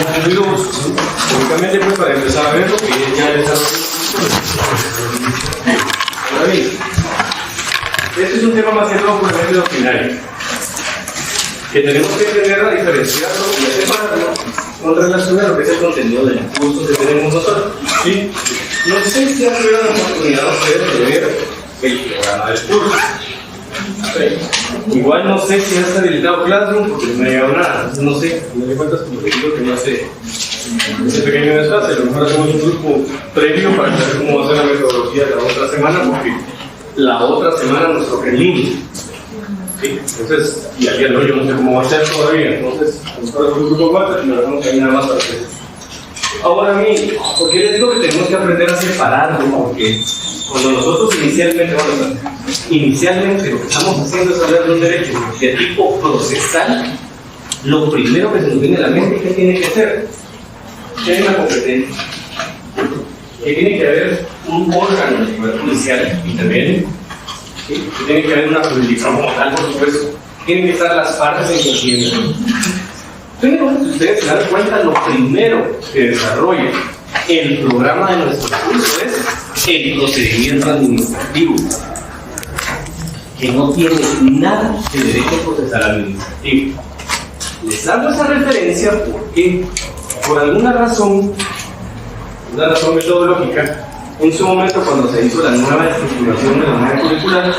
concluido únicamente pues para empezar a ver lo que ya les ha. Ahora bien, este es un tema más que todo puramente doctrinario, que tenemos que entender a diferenciarlo y a separarlo con relación a lo que es el contenido del curso que tenemos nosotros. ¿Sí? No sé si han tenido la oportunidad ustedes de ver el programa del curso. Igual no sé si has habilitado Classroom porque no me ha llegado nada. No sé, no me cuentas como te digo que no sé. Ese pequeño desfase, a lo mejor hacemos un grupo previo para saber cómo va a ser la metodología de la otra semana, porque la otra semana nos toca en línea. ¿Sí? Entonces, y ayer no, yo no sé cómo va a ser todavía. Entonces, buscar un grupo WhatsApp y me lo que hay nada más para hacer. Ahora bien, ¿por qué les digo que tenemos que aprender a separarlo? Porque cuando nosotros inicialmente lo que estamos haciendo es hablar de un derecho de tipo procesal, lo primero que se nos viene a la mente es que tiene que ser, que hay una competencia, que tiene que haber un órgano de poder judicial y también ¿sí? Que tiene que haber una jurisdicción como tal, por supuesto, tienen que estar las partes en conocimiento. Pero si ustedes se dan cuenta, lo primero que desarrolla el programa de nuestro curso es el procedimiento administrativo, que no tiene nada de derecho procesal administrativo. Les hago esa referencia porque, por alguna razón, una razón metodológica, en su momento cuando se hizo la nueva estructuración de la manera curricular,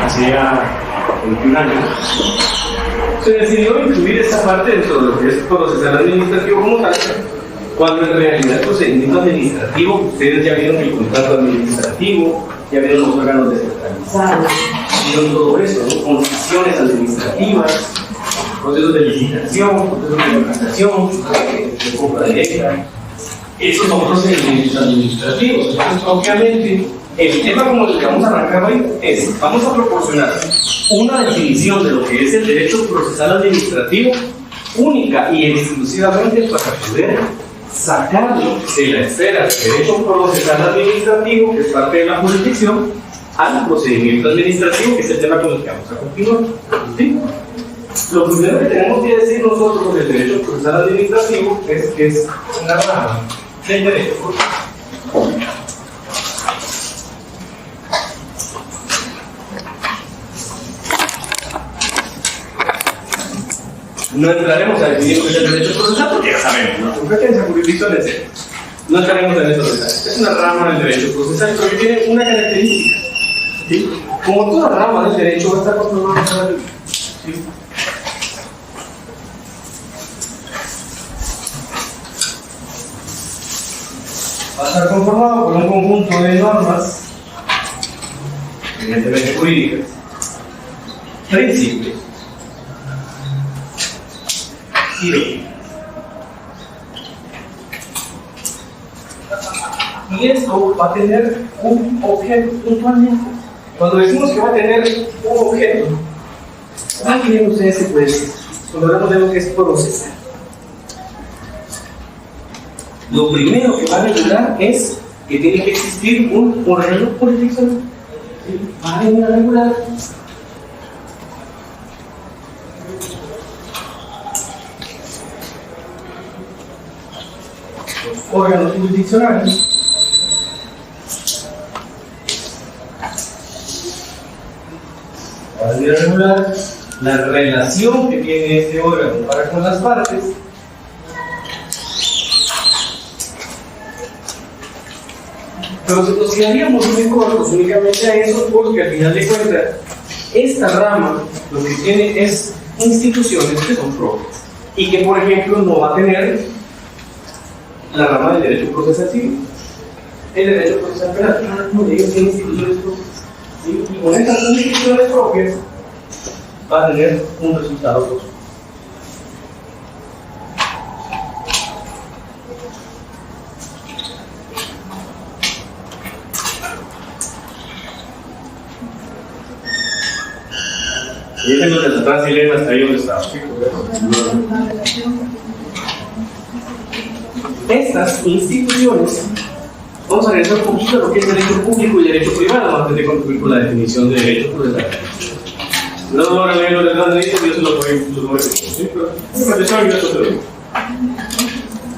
hace ya 21 años, se decidió incluir esta parte dentro de lo que es procesal administrativo como tal, cuando en realidad el procedimiento administrativo, ustedes ya vieron el contrato administrativo, ya vieron los órganos descentralizados, vieron todo eso, ¿no? Concesiones administrativas, procesos de licitación, procesos de contratación, de compra directa. Esos son procedimientos administrativos. Entonces, obviamente, el tema como el que vamos a arrancar hoy es, vamos a proporcionar una definición de lo que es el derecho procesal administrativo única y exclusivamente para poder sacarlo de la esfera del derecho procesal administrativo, que es parte de la jurisdicción, al procedimiento administrativo, que es el tema con el que vamos a continuar. ¿Sí? Lo primero que tenemos que decir nosotros sobre el derecho procesal administrativo es que es una rama del derecho procesal. No entraremos a definir qué es el derecho procesal porque ya sabemos, ¿no? Competencia, jurisdicción, etc. No entraremos en esos detalles. Es una rama del derecho procesal, pero que tiene una característica. ¿Sí? Como toda rama del derecho va a estar controlada por la ley. ¿Sí? Va a estar conformado por un conjunto de normas, evidentemente jurídicas, principios y leyes. Y esto va a tener un objeto puntualmente. Cuando decimos que va a tener un objeto, imaginen ustedes que pues, cuando hablamos de lo que es procesal, lo primero que va a regular es que tiene que existir un órgano jurisdiccional. Va a venir a regular los órganos jurisdiccionales va a venir a regular la relación que tiene este órgano para con las partes. Pero nos quedaríamos muy cortos únicamente a eso porque al final de cuentas esta rama lo que tiene es instituciones que son propias y que por ejemplo no va a tener la rama del derecho procesal civil, el derecho procesal penal, como ellos tienen instituciones propias. ¿Sí? Y con estas instituciones propias va a tener un resultado positivo. Y déjenos de atrás y leen hasta ahí donde estamos. Estas instituciones, vamos a regresar un poquito a lo que es derecho público y derecho privado antes de concluir con la definición de derecho procesal. No van a leer lo de derecho, yo se lo voy a decir. ¿Sí? Pero,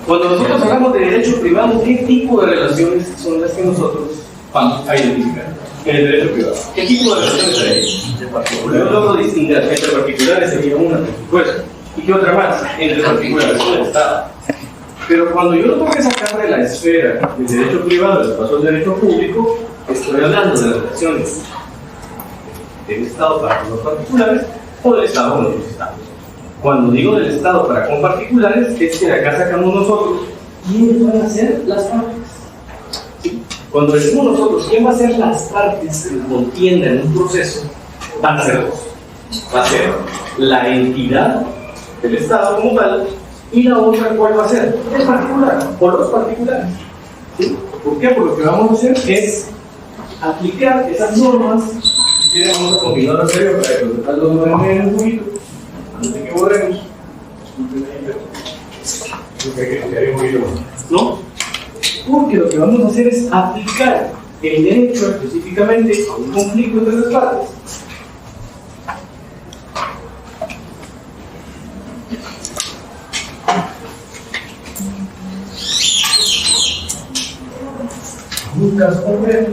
Cuando nosotros hablamos de derecho privado, ¿qué tipo de relaciones son las que nosotros vamos a identificar en el derecho privado? ¿Qué tipo de relaciones hay? Yo logro distinguir entre particulares sería una, por supuesto. ¿Y qué otra más? Entre particulares con el Estado. Pero cuando yo lo tengo que sacar de la esfera del derecho privado, del paso al derecho público, estoy hablando de las relaciones del Estado para con los particulares o del Estado con otros Estados. Cuando digo del Estado para con particulares, es que de acá sacamos nosotros quiénes van a ser las partes. ¿Sí? Cuando decimos nosotros quién va a ser las partes que contiendan un proceso, van a ser dos. Va a ser la entidad del Estado como tal y la otra, ¿cuál va a ser? El particular o los particulares. ¿Sí? ¿Por qué? Porque lo que vamos a hacer es aplicar esas normas. Si vamos a combinar la serie para que los detalles no me den un poquito. Antes de que borremos. ¿No? Porque lo que vamos a hacer es aplicar el derecho específicamente a un conflicto entre las partes. Un caso concreto.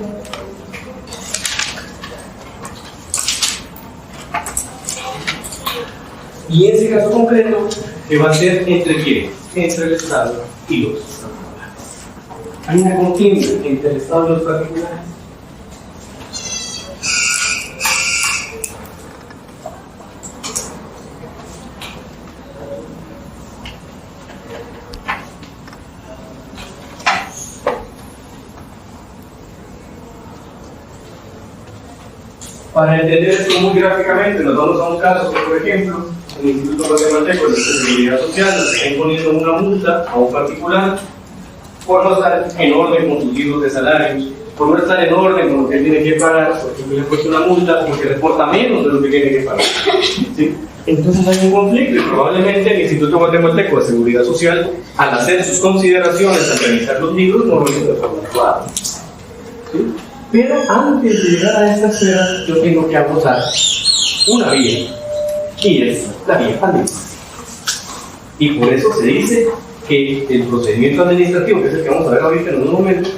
Y ese caso concreto, que va a ser entre quién? Entre el Estado y los particulares. Hay una contienda entre el Estado y los particulares. Para entender esto muy gráficamente, nos vamos a un caso que, por ejemplo, el Instituto Guatemalteco de Seguridad Social le está imponiendo una multa a un particular por no estar en orden con sus libros de salarios, por no estar en orden con lo que tiene que pagar, por ejemplo, le han puesto una multa porque reporta menos de lo que tiene que pagar. ¿Sí? Entonces hay un conflicto y probablemente el Instituto Guatemalteco de Seguridad Social, al hacer sus consideraciones, al revisar los libros, no lo hizo de forma adecuada. ¿Sí? Pero antes de llegar a esta esfera, yo tengo que agotar una vía, y es la vía administrativa. Y por eso se dice que el procedimiento administrativo, que es el que vamos a ver ahorita en un momento,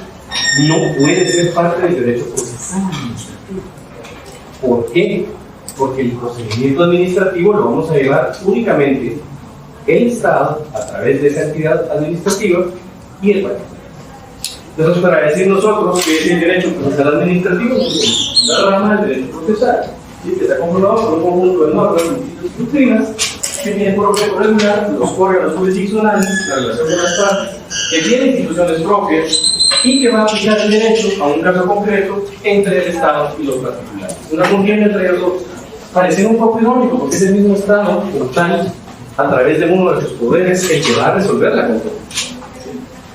no puede ser parte del derecho procesal administrativo. ¿Por qué? Porque el procedimiento administrativo lo vamos a llevar únicamente el Estado, a través de esa entidad administrativa, y el particular. Entonces, para decir nosotros que es el derecho procesal administrativo, es la rama del derecho procesal, ¿sí? Que está conformado por un conjunto de normas y doctrinas que tienen por objeto regular los órganos jurisdiccionales, la relación con las partes, que tienen instituciones propias y que va a aplicar el derecho a un caso concreto entre el Estado y los particulares. Una contienda entre ellos dos. Parece un poco irónico porque es el mismo Estado, como tal, a través de uno de sus poderes, el que va a resolver la contienda.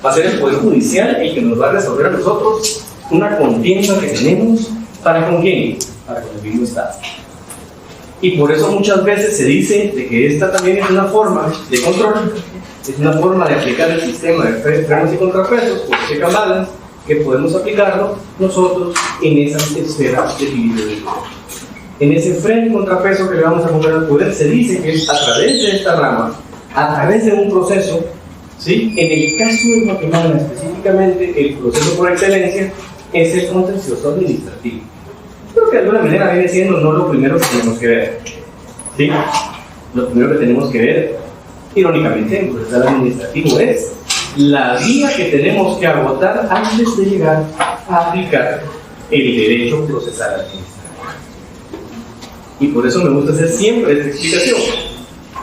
Va a ser el Poder Judicial el que nos va a resolver a nosotros una contienda que tenemos. ¿Para con quién? Para con el mismo Estado. Y por eso muchas veces se dice de que esta también es una forma de control, es una forma de aplicar el sistema de frenos y contrapesos, por check and balance, que podemos aplicarlo nosotros en esas esferas de equilibrio del poder. En ese freno y contrapeso que le vamos a poner al poder, se dice que es a través de esta rama, a través de un proceso. ¿Sí? En el caso de Guatemala específicamente, el proceso por excelencia es el contencioso administrativo. Creo que de alguna manera viene siendo no lo primero que tenemos que ver. ¿Sí? Lo primero que tenemos que ver, irónicamente, en el procesal administrativo es la vía que tenemos que agotar antes de llegar a aplicar el derecho procesal administrativo. Y por eso me gusta hacer siempre esta explicación.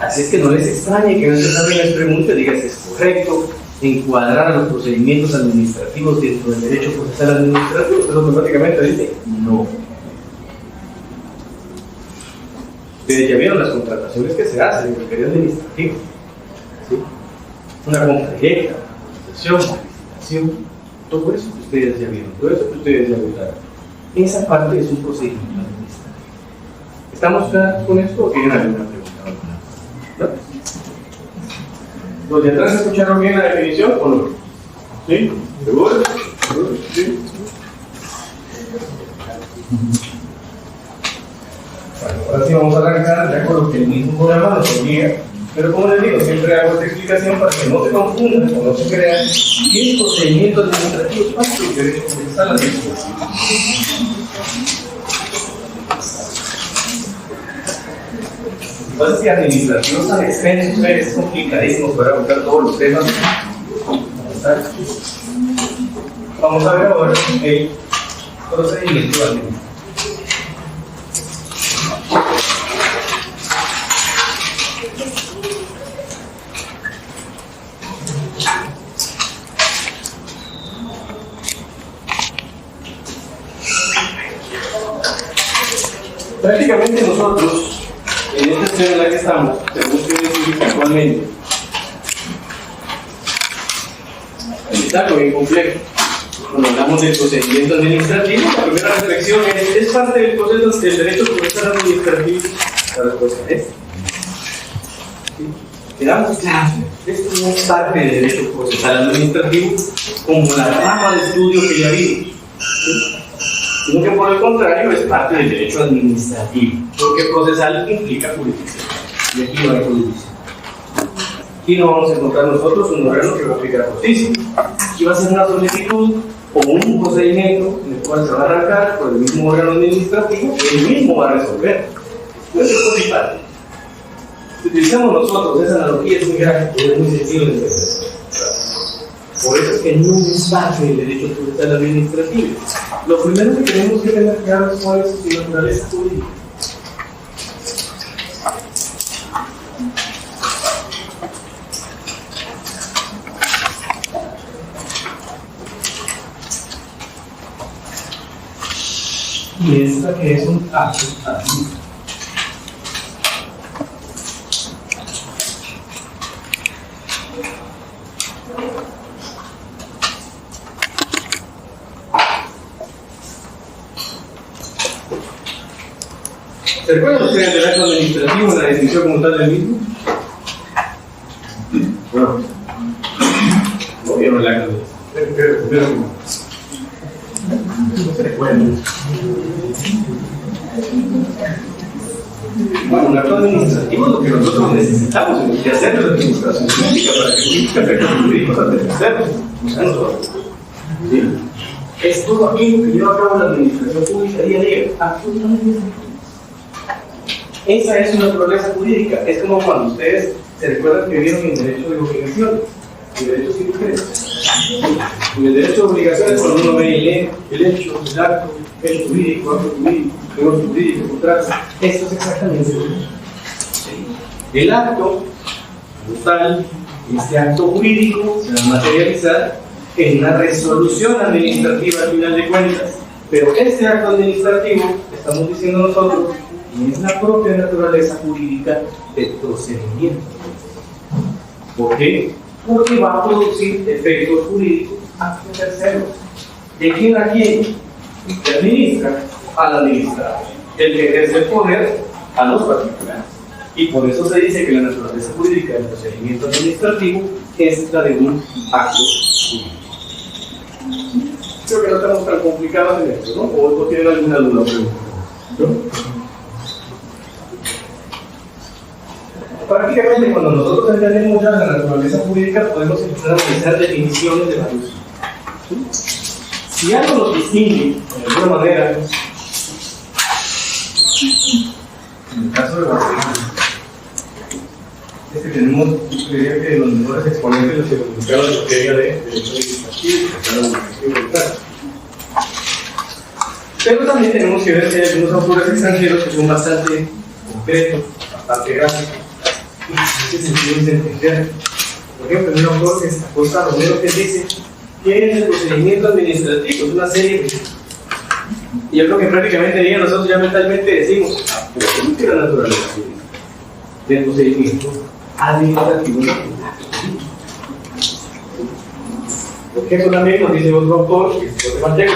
Así es que no les extrañe que antes alguien les pregunte, diga si es correcto encuadrar a los procedimientos administrativos dentro del derecho procesal administrativo, pero automáticamente dice no. Ustedes ya vieron las contrataciones que se hacen en el periodo administrativo. ¿Sí? Una compra directa, una concesión, una licitación, todo eso que ustedes ya vieron, todo eso que ustedes ya votaron. Esa parte es un procedimiento administrativo. ¿Estamos claros con esto o tienen alguna pregunta? ¿No? ¿Los de atrás escucharon bien la definición o no? ¿Sí? ¿Seguro? ¿Sí? Bueno, ahora sí vamos a arrancar ya con lo que el mismo programa nos obliga Pero como les digo, siempre hago esta explicación para que no se confundan o no se crean que el procedimiento administrativo es parte del derecho procesal administrativo. Lo que pasa es que administrativos tan extensos, es complicadísimo poder abordar todos los temas. Vamos a ver ahora el procedimiento administrativo. Prácticamente nosotros, en esta escena en la que estamos, tenemos que decidir actualmente. Está bien complejo. Cuando hablamos del procedimiento administrativo, la primera reflexión es parte del proceso del derecho procesal administrativo. La respuesta es quedamos claros, esto no es parte del derecho procesal administrativo como la rama de estudio que ya vimos, sino que por el contrario es parte del derecho administrativo, porque procesal implica jurisdicción, y aquí no hay jurisdicción. Aquí no vamos a encontrar nosotros un órgano que va a aplicar justicia. Aquí va a ser una solicitud o un procedimiento en el cual se va a arrancar por el mismo órgano administrativo y él mismo va a resolver. No es codificado. Si utilizamos nosotros esa analogía, es muy gráfica, es muy sencillo de entender. Por eso es que no es parte del derecho procesal administrativo. Lo primero que tenemos que tener claro es cuál es su naturaleza jurídica. Y esta que es un acto administrativo. ¿Se recuerdan ustedes del acto administrativo en la definición como tal del mismo? Bueno, no vieron el acto administrativo. No se recuerdan. Bueno, un acto administrativo es lo que nosotros necesitamos en el hacer la administración pública para que jurídica efectos jurídicos a terceros. ¿Sí? Es todo aquello que lleva a cabo la administración pública día a día. Absolutamente. Esa es una naturaleza jurídica. Es como cuando ustedes se recuerdan que vieron el derecho de obligaciones, el derecho sin diferencias. En el derecho de obligaciones, cuando uno ve y lee el hecho, el acto, el jurídico, acto jurídico, el jurídico, contrato, esto es exactamente lo mismo. El acto, como tal, este acto jurídico se va a materializar en una resolución administrativa al final de cuentas. Pero este acto administrativo, estamos diciendo nosotros, es la propia naturaleza jurídica del procedimiento. ¿Por qué? Porque va a producir efectos jurídicos a terceros. ¿De quién a quién? El que administra al administrado, el que ejerce el poder a los particulares. Y por eso se dice que la naturaleza jurídica del procedimiento administrativo es la de un acto jurídico. Creo que no estamos tan complicados en esto, ¿no? ¿O tienen alguna duda o pregunta? ¿No? Prácticamente cuando nosotros entendemos ya la naturaleza jurídica podemos empezar a utilizar definiciones de varios. Si algo nos distingue de alguna manera, en el caso de Guatemala, es que tenemos, creía que los mejores exponentes los que publicaron en materia de derecho administrativo, pero también tenemos que ver que hay algunos autores extranjeros que son bastante concretos, bastante gráficos. En ese sentido de entender. Por ejemplo, hay un autor que es Acosta Romero que dice que es el procedimiento administrativo, es una serie de... Y yo creo que prácticamente nosotros ya mentalmente decimos, pero ¿cómo que la naturaleza del procedimiento administrativo? Porque eso también nos dice otro autor, que es José Manchego,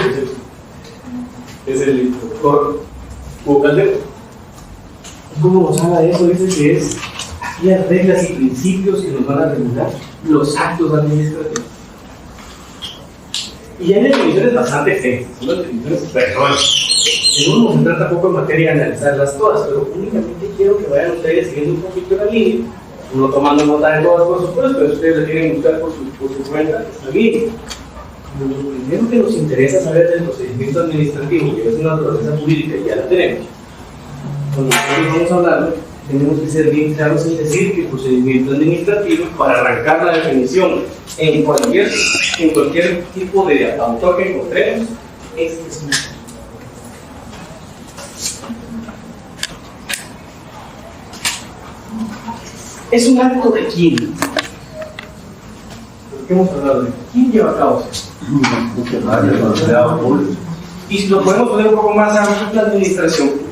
que es el doctor Hugo Calderón. ¿Cómo nos habla de eso? Dice que es aquellas reglas y principios que nos van a regular los actos administrativos. Y hay definiciones bastante extensas, son definiciones personales. No vamos a entrar tampoco en materia de analizarlas todas, pero únicamente quiero que vayan ustedes siguiendo un poquito la línea Uno tomando nota de todo, por supuesto, ustedes le tienen que buscar por su cuenta, está bien. Lo primero que nos interesa saber del procedimiento administrativo, que es una naturaleza jurídica y ya la tenemos, cuando nosotros vamos a hablar, tenemos que ser bien claros en decir que el procedimiento administrativo, para arrancar la definición en cualquier tipo de autor que encontremos, es un acto de quién. ¿Por qué hemos hablado de quién lleva a cabo eso? Y si lo podemos poner un poco más a la administración.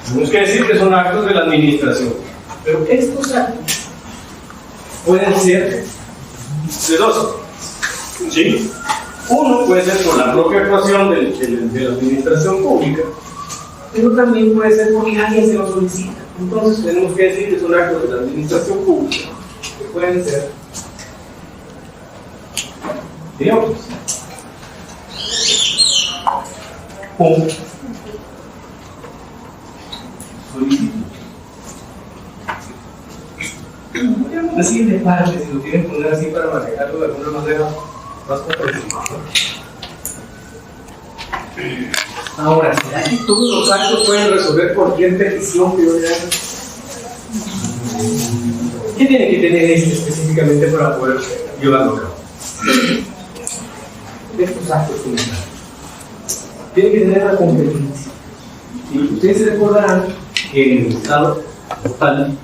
Tenemos que decir que son actos de la administración, pero estos actos pueden ser de dos. ¿Sí? Uno puede ser por la propia actuación de la administración pública, pero también puede ser porque alguien se lo solicita. Entonces tenemos que decir que son actos de la administración pública, que pueden ser, digamos, un solicitud. Podríamos decir de parte, si lo quieren poner así para manejarlo de alguna manera más comprensiva. Ahora, ¿será que todos los actos pueden resolver cualquier petición que yo le haga? ¿Qué tiene que tener específicamente para poder llevarlo a cabo? Estos actos funcionales tienen que tener la competencia. Y ustedes se recordarán que en el Estado total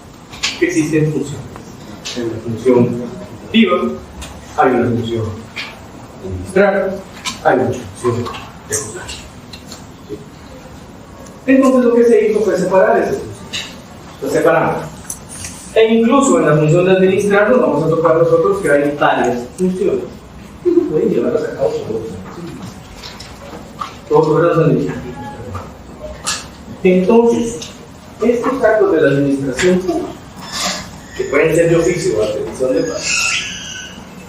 existen funciones. En la función activa hay una función administrar, hay una función ejecutar. ¿Sí? Entonces lo que se hizo fue separar esas funciones. Las separamos. E incluso en la función de administrar nos vamos a tocar nosotros que hay varias funciones que no pueden llevarlas a cabo todos los administrativos. Entonces, estos actos de la administración pública, que pueden ser de oficio o a petición de paz,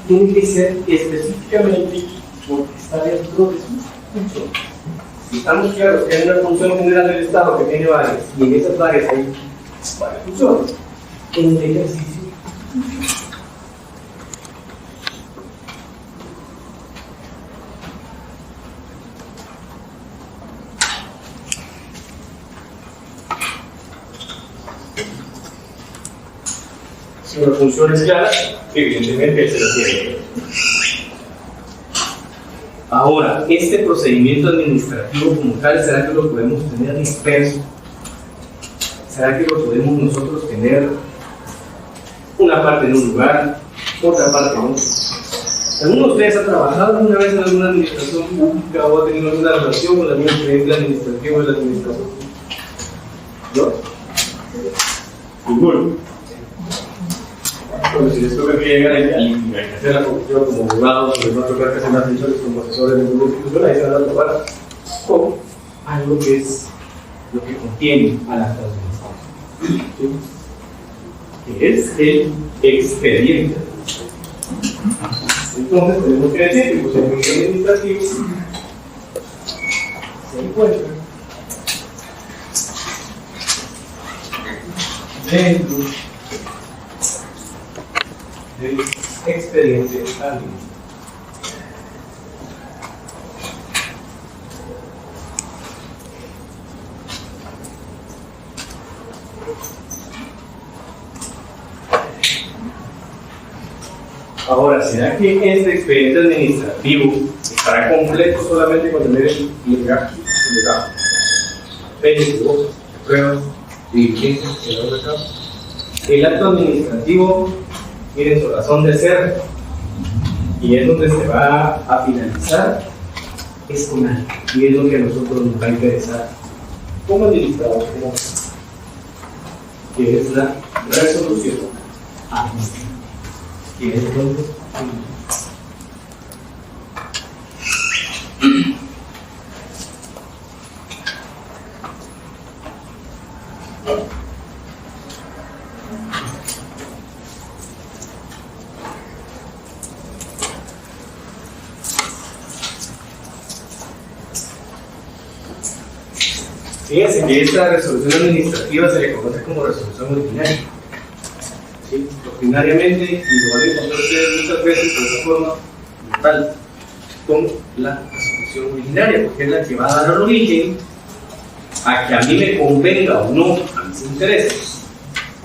tienen que ser específicamente porque está dentro de sus funciones. Si estamos claros que hay una función general del Estado que tiene varias, y en esas varias hay varias funciones, en el ejercicio si una función es clara, evidentemente se requiere. Ahora, este procedimiento administrativo como tal, ¿será que lo podemos tener disperso? ¿Será que lo podemos nosotros tener una parte en un lugar, otra parte en otro? ¿Alguno de ustedes ha trabajado alguna vez en alguna administración pública o ha tenido alguna relación con algún cliente administrativo de la administración pública? ¿No? Ninguno. Bueno, si les toca que llegar a hacer la profesión como abogados, les va a tocar que hacer las funciones como asesores de ninguna institución, ahí se van a topar con algo que es lo que contiene a la administración, que es el expediente. Entonces tenemos que decir que el procedimiento administrativo se encuentra dentro del expediente administrativo. Ahora, ¿será que este expediente administrativo estará completo solamente con tener el legajo, pedidos, pruebas, diligencias, el acto administrativo tiene su razón de ser y es donde se va a finalizar, es con algo, y es lo que a nosotros nos va a interesar como administradores, que es la resolución administrativa, que es entonces Fíjense que esta resolución administrativa se le conoce como resolución ordinaria. ¿Sí? Ordinariamente, y lo van a encontrar ustedes muchas veces de esa forma tal con la resolución ordinaria, porque es la que va a dar origen a que a mí me convenga o no a mis intereses,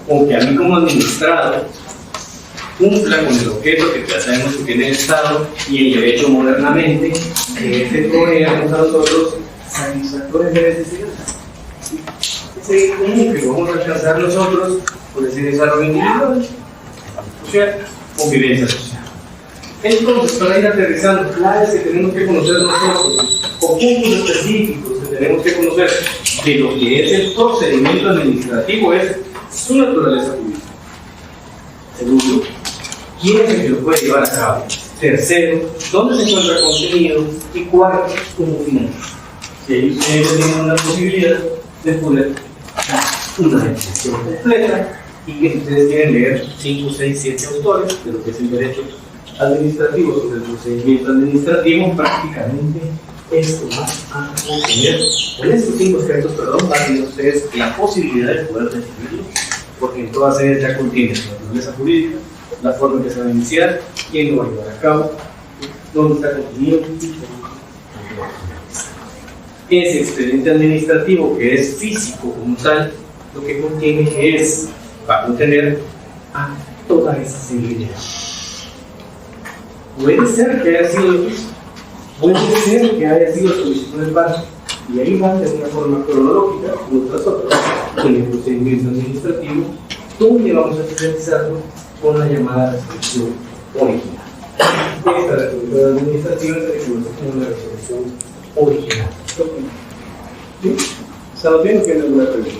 o que a mí como administrado cumpla con el objeto que ya sabemos que tiene el Estado y el derecho modernamente, que es de proveernos a nosotros satisfactores de necesidad. Ese común que vamos a alcanzar nosotros por ese desarrollo individual, social, convivencia social. Entonces, para ir aterrizando, claves que tenemos que conocer nosotros, o puntos específicos que tenemos que conocer de lo que es el procedimiento administrativo, es su naturaleza jurídica. Segundo, ¿quién es el que lo puede llevar a cabo? Tercero, ¿dónde se encuentra el contenido? Y cuarto, ¿cómo finaliza? Si ahí ustedes tienen una posibilidad de poner una definición completa y que ustedes quieren leer 5, 6, 7 autores de lo que es el derecho administrativo sobre el procedimiento administrativo, prácticamente esto va a contener, con estos 5 aspectos, va a tener ustedes la posibilidad de poder definirlo, porque en todas ellas ya contiene la naturaleza jurídica, la forma en que se va a iniciar, quién lo va a llevar a cabo, dónde está contenido. Ese expediente administrativo que es físico como tal, lo que contiene es, va a contener a toda esa serie. Puede ser que haya sido el juicio, puede ser que haya sido solicitud del banco, y ahí va de una forma cronológica, nosotros, en el procedimiento administrativo, donde vamos a finalizarlo con la llamada resolución original. Esta resolución administrativa se le conoce como una resolución original. ¿Sí? ¿Estamos bien o tienen alguna pregunta?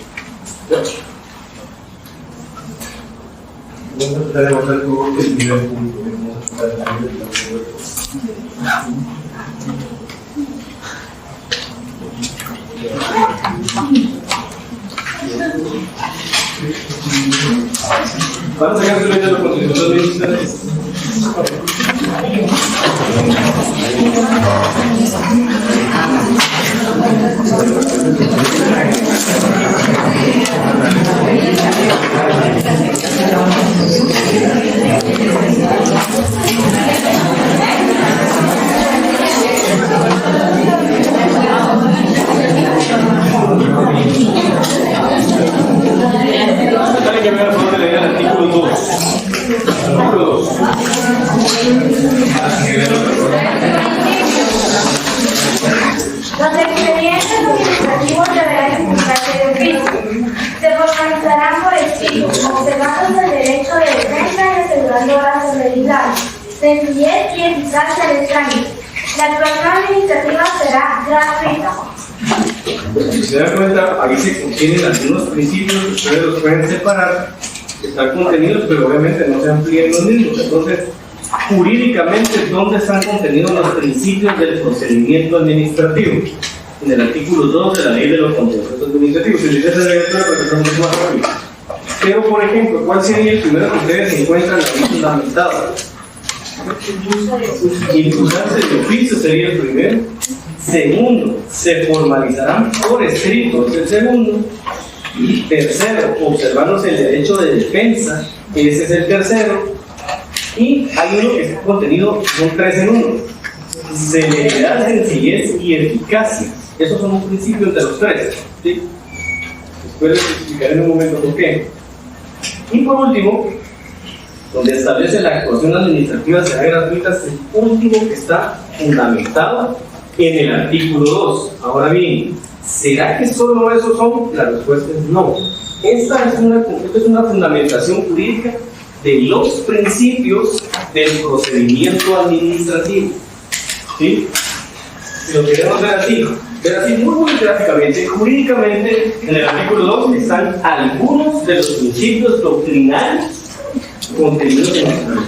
Vamos a tratar de avanzar con el nivel público. Vamos a tratar de vamos a sacar de los conceptos administrativos. Dale que me va a leer el artículo 2. Artículo 2. Los expedientes administrativos deberán ejecutarse de oficio. Se formalizarán por escrito, observando el derecho de defensa y asegurando las celeridades, sencillez y eficacia del trámite. La actuación administrativa será gratuita. Si se dan cuenta, ahí se contienen algunos principios que ustedes los pueden separar, están contenidos, pero obviamente no se amplían los mismos. Entonces, jurídicamente, ¿dónde están contenidos los principios del procedimiento administrativo? En el artículo 2 de la ley de los contenciosos administrativos. Si ustedes se leen todo, porque son mucho más rápidos. Pero, por ejemplo, ¿cuál sería el primero que ustedes encuentran aquí fundamentado? Impulsarse de oficio sería el primero. Segundo, se formalizarán por escrito, es el segundo. Y tercero, observándose el derecho de defensa, ese es el tercero. Y hay uno que está contenido, son 3 en 1. Celeridad, sencillez y eficacia. Esos son un principio entre los 3. ¿Sí? Después les explicaré en un momento por qué. Y por último, donde establece la actuación administrativa será gratuita, es el último que está fundamentado en el artículo 2. Ahora bien, ¿será que solo esos son? La respuesta es no. Esta es una fundamentación jurídica de los principios del procedimiento administrativo. ¿Sí? Si lo queremos ver así muy gráficamente, jurídicamente, en el artículo 2 están algunos de los principios doctrinales contenidos en esta ley.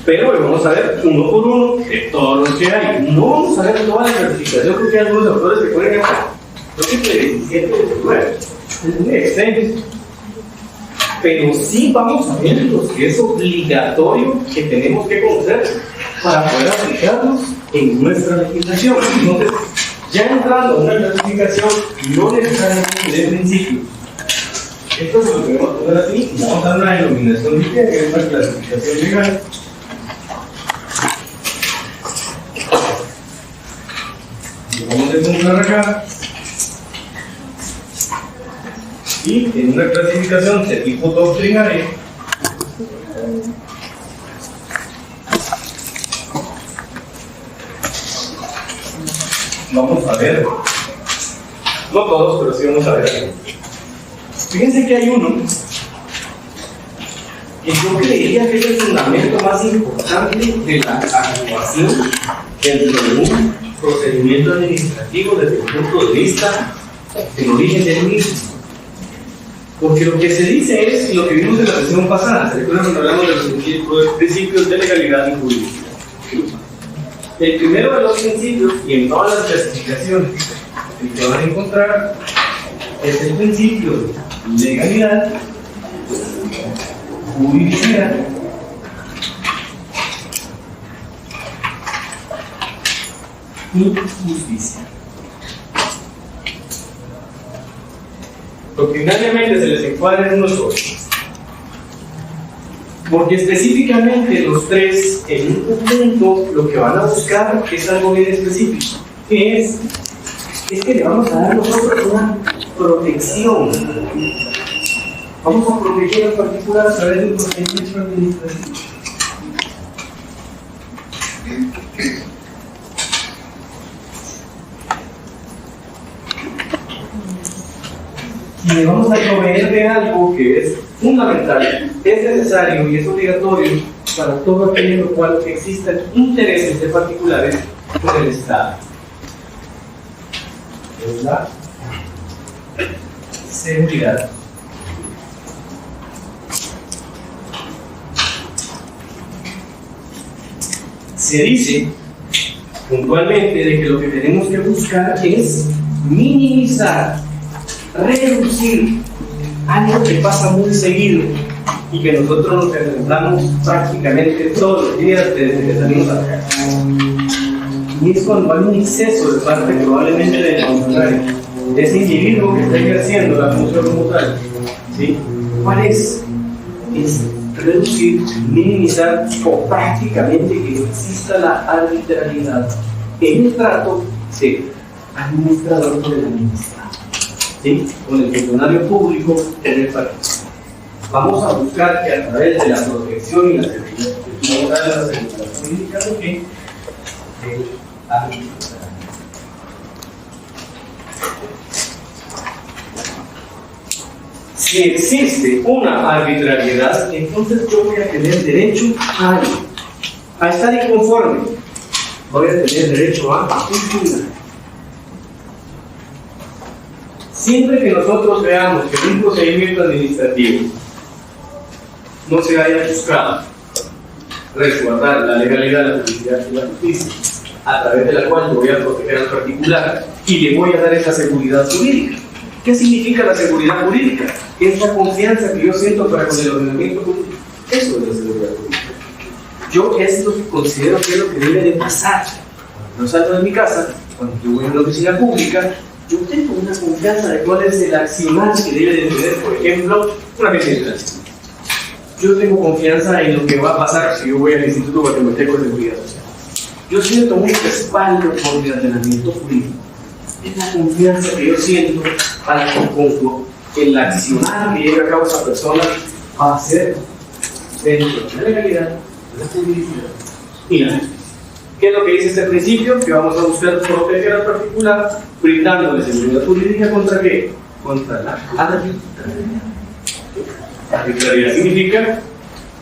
Pero vamos a ver uno por uno de todos los que hay. No vamos a ver toda la clasificación porque hay algunos autores que ponen acá. Creo que es de 17 o 19. Es muy extenso. Pero sí vamos a ver los que es obligatorio que tenemos que conocer para poder aplicarlos en nuestra legislación. Entonces, ya entrando a una clasificación, no necesariamente de principio. Esto es lo que vamos a poner así. Vamos a dar una denominación literaria, que es una clasificación legal. Vamos a encontrar acá. Y en una clasificación de tipo doctrinario, vamos a ver, no todos, pero sí vamos a ver. Fíjense que hay uno que yo creería que es el fundamento más importante de la actuación dentro de un procedimiento administrativo desde el punto de vista del origen del mismo. Porque lo que se dice es lo que vimos en la sesión pasada. ¿Se recuerdan cuando hablamos de los principios de legalidad y jurídica? El primero de los principios, y en todas las clasificaciones que van a encontrar, es el principio de legalidad, juridicidad y justicia. Doctrinariamente se les encuadra en unos otros, porque específicamente los tres en un conjunto lo que van a buscar es algo bien específico, que es que le vamos a dar nosotros una protección. Vamos a proteger al particular a través de un procedimiento administrativo. Y le vamos a proveer de algo que es fundamental, es necesario y es obligatorio para todo aquello en lo cual existan intereses de particulares con el Estado. Es la seguridad. Se dice puntualmente de que lo que tenemos que buscar es minimizar, reducir algo que pasa muy seguido y que nosotros nos enfrentamos prácticamente todos los días desde que salimos a la calle. Y es cuando hay un exceso de parte probablemente del funcionario, de ese individuo que está ejerciendo la función como tal. ¿Sí? ¿Cuál es? Es reducir, minimizar o prácticamente que no exista la arbitrariedad en el trato de administrador con el administrado. ¿Sí? Con el funcionario público en el país. Vamos a buscar que a través de la protección y la seguridad, vamos a dar la seguridad jurídica que si existe una arbitrariedad, entonces yo voy a tener derecho a estar inconforme. Voy a tener derecho a impugnar. Siempre que nosotros veamos que un procedimiento administrativo no se haya buscado resguardar la legalidad, la publicidad y la justicia, a través de la cual yo voy a proteger al particular y le voy a dar esa seguridad jurídica. ¿Qué significa la seguridad jurídica? Es la confianza que yo siento para con el ordenamiento jurídico. Eso es la seguridad jurídica. Yo es lo que considero que es lo que debe de pasar. Cuando yo salgo de mi casa, cuando yo voy a una oficina pública, yo tengo una confianza de cuál es el accionar que debe de tener, por ejemplo, una agencia de tránsito. Yo tengo confianza en lo que va a pasar si yo voy al Instituto Guatemalteco de Seguridad Social. Yo siento un respaldo por mi ordenamiento jurídico. Es la confianza que yo siento para con el accionar que lleve a cabo esa persona va a ser dentro de la legalidad, de la publicidad y la justicia. ¿Qué es lo que dice este principio? Que vamos a buscar proteger al particular brindándole seguridad jurídica ¿contra qué? Contra la arbitrariedad. Arbitrariedad significa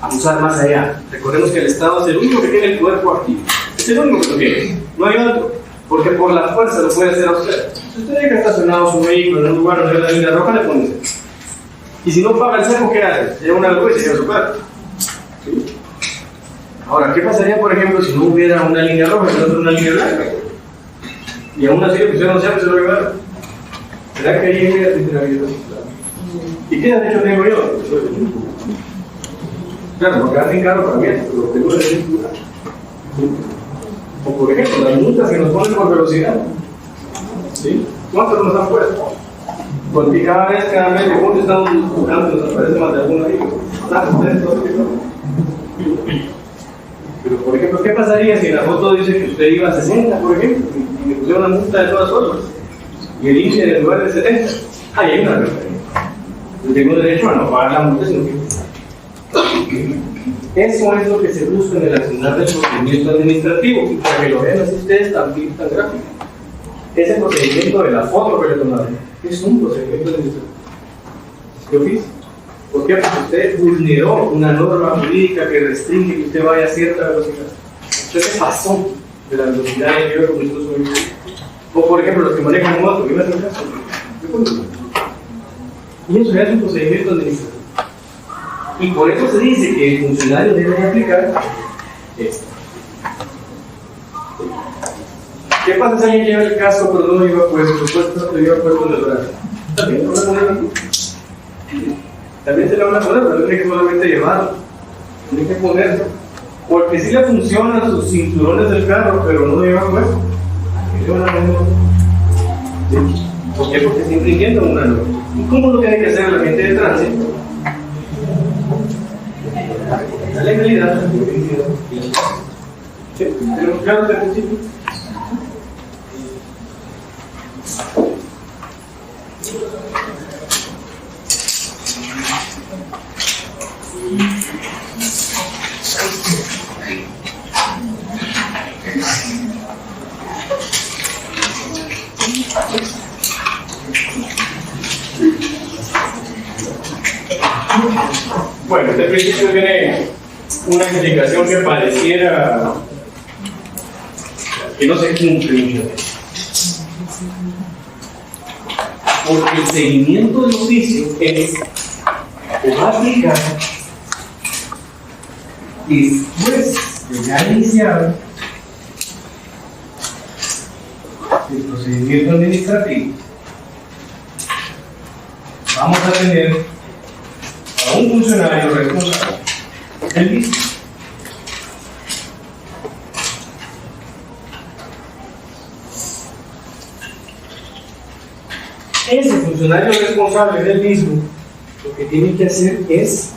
abusar más allá. Recordemos que el Estado es el único que tiene el poder coactivo. Es el único que lo tiene. No hay otro. Porque por la fuerza lo puede hacer a usted. Si usted deja estacionado su vehículo en un lugar donde hay la línea roja, le pone seco. Y si no paga el seco, ¿qué hace? Se lleva una vergüenza y se lleva su perro. ¿Sí? Ahora, ¿qué pasaría, por ejemplo, si no hubiera una línea roja y no una línea blanca? Y aún así le pusieron se lo llevaron. ¿Será que ahí hubiera titularidad? ¿Y qué derecho tengo yo? Claro, porque hacen carro para mí, pero tengo derecho a circular. O por ejemplo, las multas que nos ponen por velocidad. ¿Sí? ¿Cuántas nos han puesto? Porque cada mes de punto estamos buscando, nos aparece más de alguna ahí. Pero, por ejemplo, ¿qué pasaría si en la foto dice que usted iba a 60, por ejemplo, y le pusieron una multa de todas formas? Y el índice en el lugar de 70. Ahí hay una referencia. Yo tengo derecho a no pagar la multa, sino que. Eso es lo que se busca en el accionar del procedimiento administrativo. Y para que lo vean así ustedes también tan gráfico. Ese procedimiento de la foto que le tomaron es un procedimiento administrativo. ¿Qué oficio? ¿Por qué? Porque usted vulneró una norma jurídica que restringe que usted vaya a cierta velocidad. Usted se pasó de la velocidad en que iba con su vehículo. O por ejemplo, los que manejan moto, ¿qué me hacen caso? Y eso ya es un procedimiento administrativo. Y por eso se dice que el funcionario debe aplicar esto. ¿Qué pasa si alguien lleva el caso pero no lo lleva puesto? Supuesto que lo lleva puesto en el horario. También lo van a poner aquí. También se lo van a poner, pero no tiene que solamente llevarlo. Tiene que ponerlo. Porque si le funcionan sus cinturones del carro, pero no lo lleva puesto. ¿Qué le van a poner? ¿Sí? ¿Por qué? Porque está infringiendo una norma. ¿Y cómo lo tiene que hacer la gente de tránsito? La legalidad. ¿Sí? ¿Tenemos claro este principio? Bueno, este principio tiene una implicación que pareciera que no se cumple mucho. Porque el seguimiento del oficio es aplicar después de ya iniciar el procedimiento administrativo. Vamos a tener a un funcionario responsable del mismo. Ese funcionario responsable del mismo lo que tiene que hacer es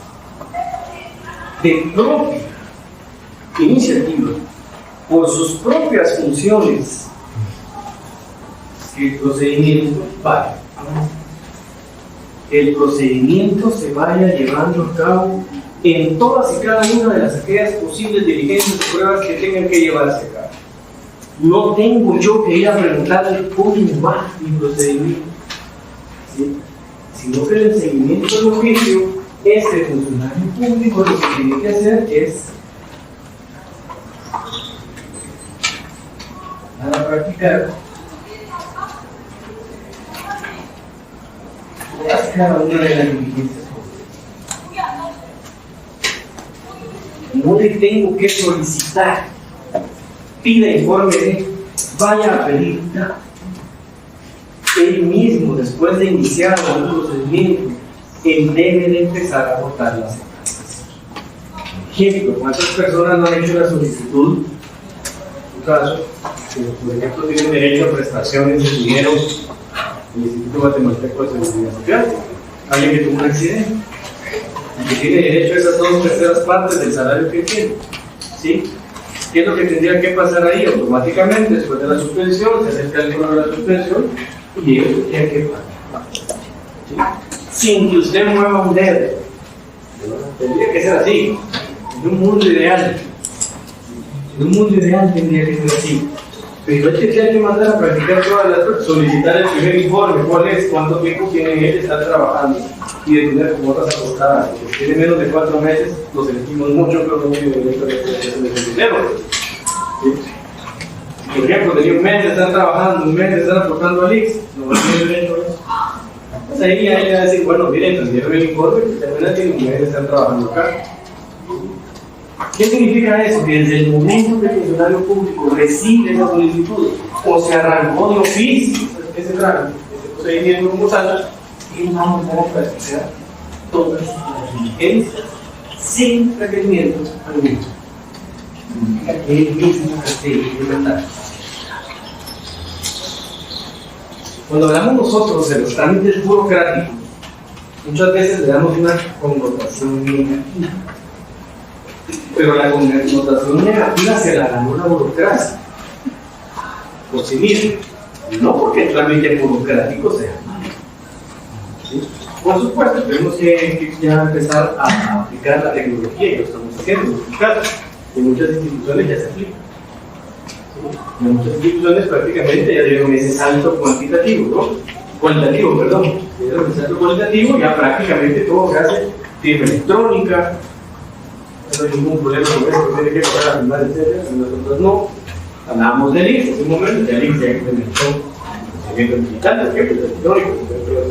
de propia iniciativa, por sus propias funciones, que el procedimiento vaya. El procedimiento se vaya llevando a cabo en todas y cada una de las aquellas posibles diligencias y pruebas que tengan que llevarse a cabo. No tengo yo que ir a preguntarle cómo va mi procedimiento, ¿sí? Sino que en el seguimiento del oficio, este funcionario público lo que tiene que hacer es a practicar cada una de las diligencias. No le tengo que solicitar, pida informe de, vaya a pedir nada. Él mismo, después de iniciar el procedimiento, él debe de empezar a votar las encuestas. Ejemplo, ¿cuántas personas no han hecho la solicitud? En su caso, por ejemplo, tienen derecho a prestaciones de dinero el Instituto Guatemalteco de Seguridad Social, alguien que tuvo un accidente y que tiene derecho a esas 2/3 partes del salario que tiene, ¿sí? ¿Qué es lo que tendría que pasar ahí? Automáticamente, después de la suspensión, se hace el cálculo de la suspensión y ellos tienen que pagar, ¿sí? Sin que usted mueva un dedo. Tendría que ser así, en un mundo ideal. En un mundo ideal tendría que ser así. Pero hay que mandar a practicar todas las, solicitar el primer informe, cuál es, cuánto tiempo tiene él de estar trabajando y de tener cuotas apostadas. Si tiene menos de 4 meses, lo sentimos mucho, pero no tiene derecho a el dinero. ¿Sí? Si por ejemplo tenía un mes de estar trabajando, un mes de estar aportando al IX, no tiene derecho a eso. Pues ahí le va a decir, bueno, miren, transfiero el informe, que también tiene un mes de estar trabajando acá. ¿Qué significa eso? Que desde el momento que el funcionario público recibe esa solicitud o se arrancó de oficio ese trámite, ese procedimiento como tal, y vamos a practicar todas sus diligencias sin requerimientos algunos. Significa que él mismo de verdad. Cuando hablamos nosotros de los trámites burocráticos, muchas veces le damos una connotación negativa. Pero la connotación negativa se la ganó la burocracia por sí misma, no porque el trámite burocrático sea malo. ¿Sí? Por supuesto, tenemos que ya empezar a aplicar la tecnología, y lo estamos haciendo. En muchas instituciones ya se aplica. En muchas instituciones prácticamente ya dieron ese salto cuantitativo, cualitativo, perdón. Dieron ese salto cualitativo, ya prácticamente todo se hace firma electrónica. No hay ningún problema con eso, tiene que pagar a firmar, etc. Nosotros no. Hablábamos del ICE en un momento, ya el ICE ya implementó el procedimiento digital, por ejemplo, el electrónico,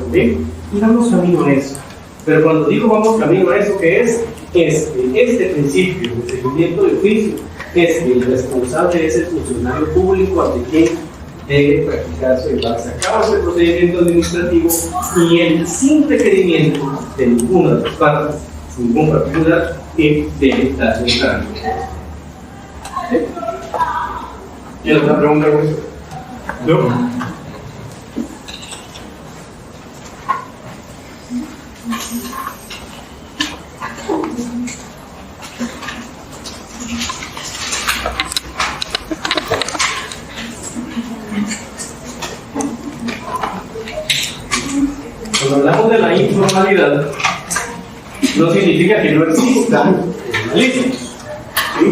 también. Y vamos camino a eso. Pero cuando digo vamos camino a eso, ¿qué es? Es que este principio de seguimiento de oficio es que el responsable es el funcionario público ante quien debe practicarse y llevarse a cabo ese procedimiento administrativo, y él, sin requerimiento de ninguna de las partes, sin ningún particular, debe darse un trámite. ¿Sí? ¿Tienes una pregunta con eso? ¿No? Cuando hablamos de la informalidad, no significa que no existan formalismos, ¿sí?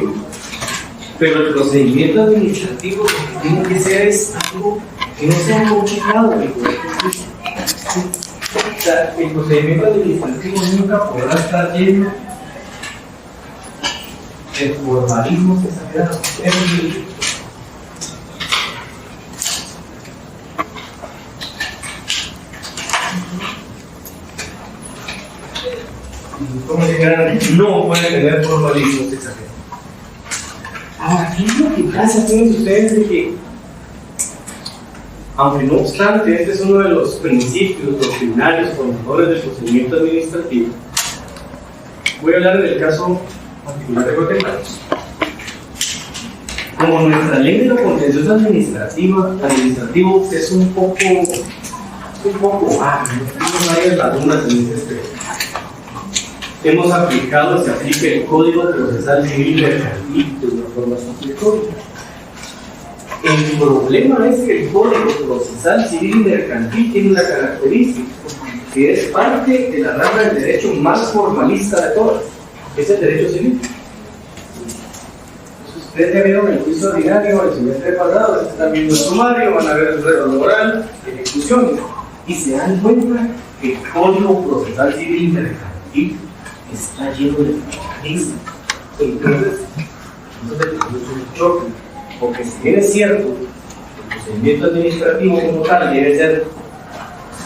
Pero el procedimiento administrativo lo que tiene que ser es algo que no sea complicado. O sea, el procedimiento administrativo nunca podrá estar lleno de formalismos exagerados. Como dijeran, no puede tener formalismos exagerados. Ahora, ¿qué es lo que pasa con ustedes? De que, aunque no obstante, este es uno de los principios doctrinarios formadores del procedimiento administrativo, voy a hablar del caso particular de Guatemala. Como nuestra ley de lo contencioso administrativo es un poco vaga, no hay las dudas en ese aspecto. Hemos aplicado, se aplica el Código Procesal Civil Mercantil de una forma supletoria. El problema es que el Código Procesal Civil Mercantil tiene una característica, que es parte de la rama del derecho más formalista de todas, es el derecho civil. Ustedes ya vieron el juicio ordinario el semestre pasado, están viendo el sumario, van a ver el enredo laboral, ejecuciones, y se dan cuenta que el Código Procesal Civil Mercantil está lleno de formalismo. Entonces tenemos un choque, porque si bien es cierto, el procedimiento administrativo como tal debe ser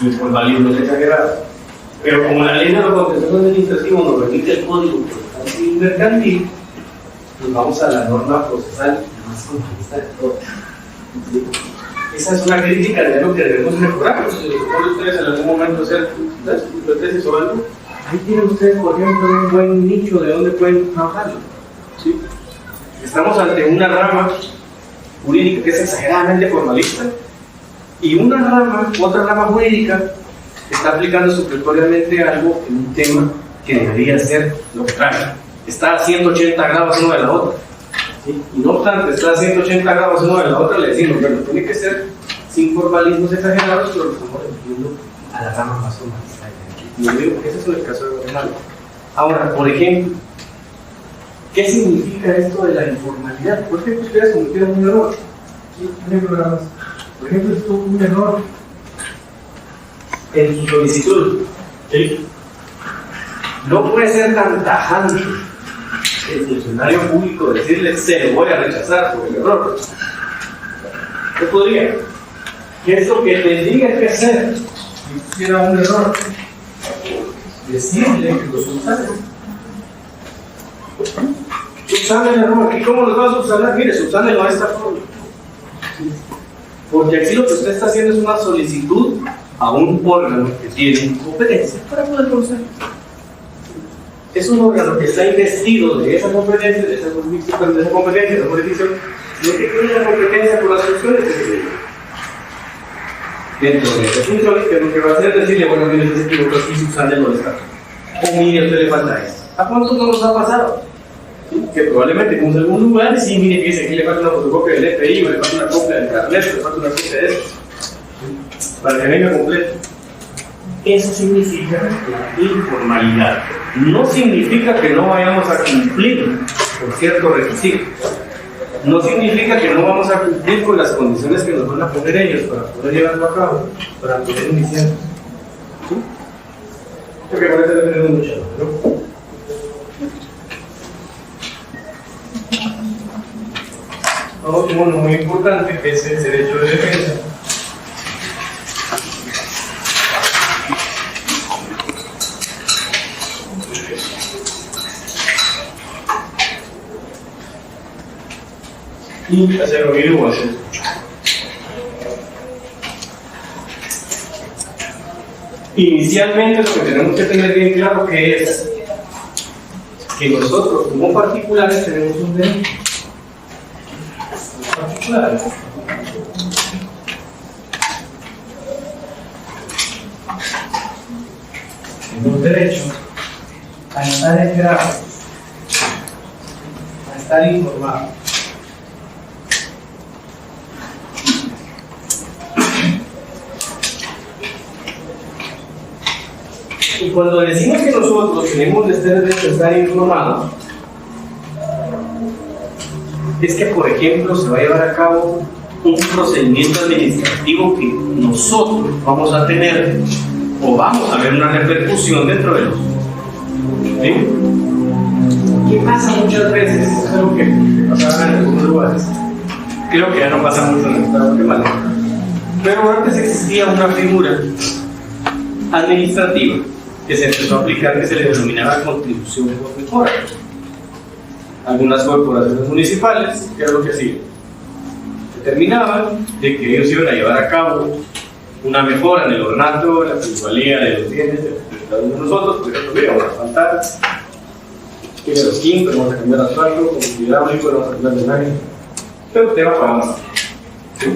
sin formalismos exagerados, pero como la ley de lo contencioso administrativo nos remite el Código Procesal Civil Mercantil, nos vamos a la norma procesal más formalista de todas. Esa es una crítica de lo que debemos mejorar. Si ustedes en algún momento hacer su tesis o algo, ahí tienen ustedes, por ejemplo, un buen nicho de dónde pueden trabajarlo. ¿Sí? Estamos ante una rama jurídica que es exageradamente formalista, y otra rama jurídica que está aplicando supletoriamente algo en un tema que debería ser lo contrario. Está a 180 grados uno de la otra. ¿Sí? Y no obstante, está a 180 grados uno de la otra, le decimos, bueno, tiene que ser sin formalismos exagerados, pero lo estamos refiriendo a la rama más formalista. Y yo digo que ese es el caso de Guatemala. Ahora, por ejemplo, ¿qué significa esto de la informalidad? Por ejemplo, ustedes cometieron un error. ¿Sí? Un ejemplo nada más. Por ejemplo, estuvo un error en su solicitud. ¿Sí? No puede ser tan tajante el funcionario público decirle se lo voy a rechazar por el error. ¿Qué podría? ¿Qué es lo que tendría que hacer si hubiera un error? Decirle que lo subsane. subsane el error. ¿Y cómo nos va a subsanar? Mire, subsánelo de esta forma. Porque aquí lo que usted está haciendo es una solicitud a un órgano que tiene competencia para poder conocer. Es un órgano que está investido de esa competencia, de esa competencia, de esa jurisdicción, de que tiene la competencia por las funciones que tiene. Dentro de esas funciones, que lo que va a hacer es decirle, bueno, mire, usted se equivocó aquí, subsánelo de esta forma. O mire, a usted le falta esto. ¿A cuántos no nos ha pasado? Que probablemente en algún lugar, sí, mire, que dice aquí le falta una fotocopia del EPI, o le falta una copia del carnet, o le falta una copia de eso, para que venga completo. Eso significa la informalidad. No significa que no vayamos a cumplir con ciertos requisitos. No significa que no vamos a cumplir con las condiciones que nos van a poner ellos para poder llevarlo a cabo, para poder iniciar. ¿Sí? Porque parece que tenemos mucho, ¿no? Otro muy importante que es el derecho de defensa. Y hacer oír o hacer escuchar. Inicialmente lo que tenemos que tener bien claro que es que nosotros como particulares tenemos un derecho. Particulares. Tenemos derecho a estar enterados, a estar informados. Y cuando decimos que nosotros tenemos este derecho a estar informados, es que, por ejemplo, se va a llevar a cabo un procedimiento administrativo que nosotros vamos a tener o vamos a ver una repercusión dentro de los. ¿Sí? ¿Qué pasa muchas veces? Es algo que pasaba en algunos lugares. Creo que ya no pasa mucho en el estado de Guatemala. Pero antes existía una figura administrativa que se empezó a aplicar que se le denominaba contribución por mejora. Algunas corporaciones municipales, que era lo que hacían, determinaban de que ellos iban a llevar a cabo una mejora en el ornato, la plusvalía de los bienes de cada uno de nosotros. Por ejemplo, mira, vamos a faltar tiene los quintos, vamos a cambiar asfalto, con hidráulico, vamos a cambiar de área, pero usted va a pagar más. ¿Sí?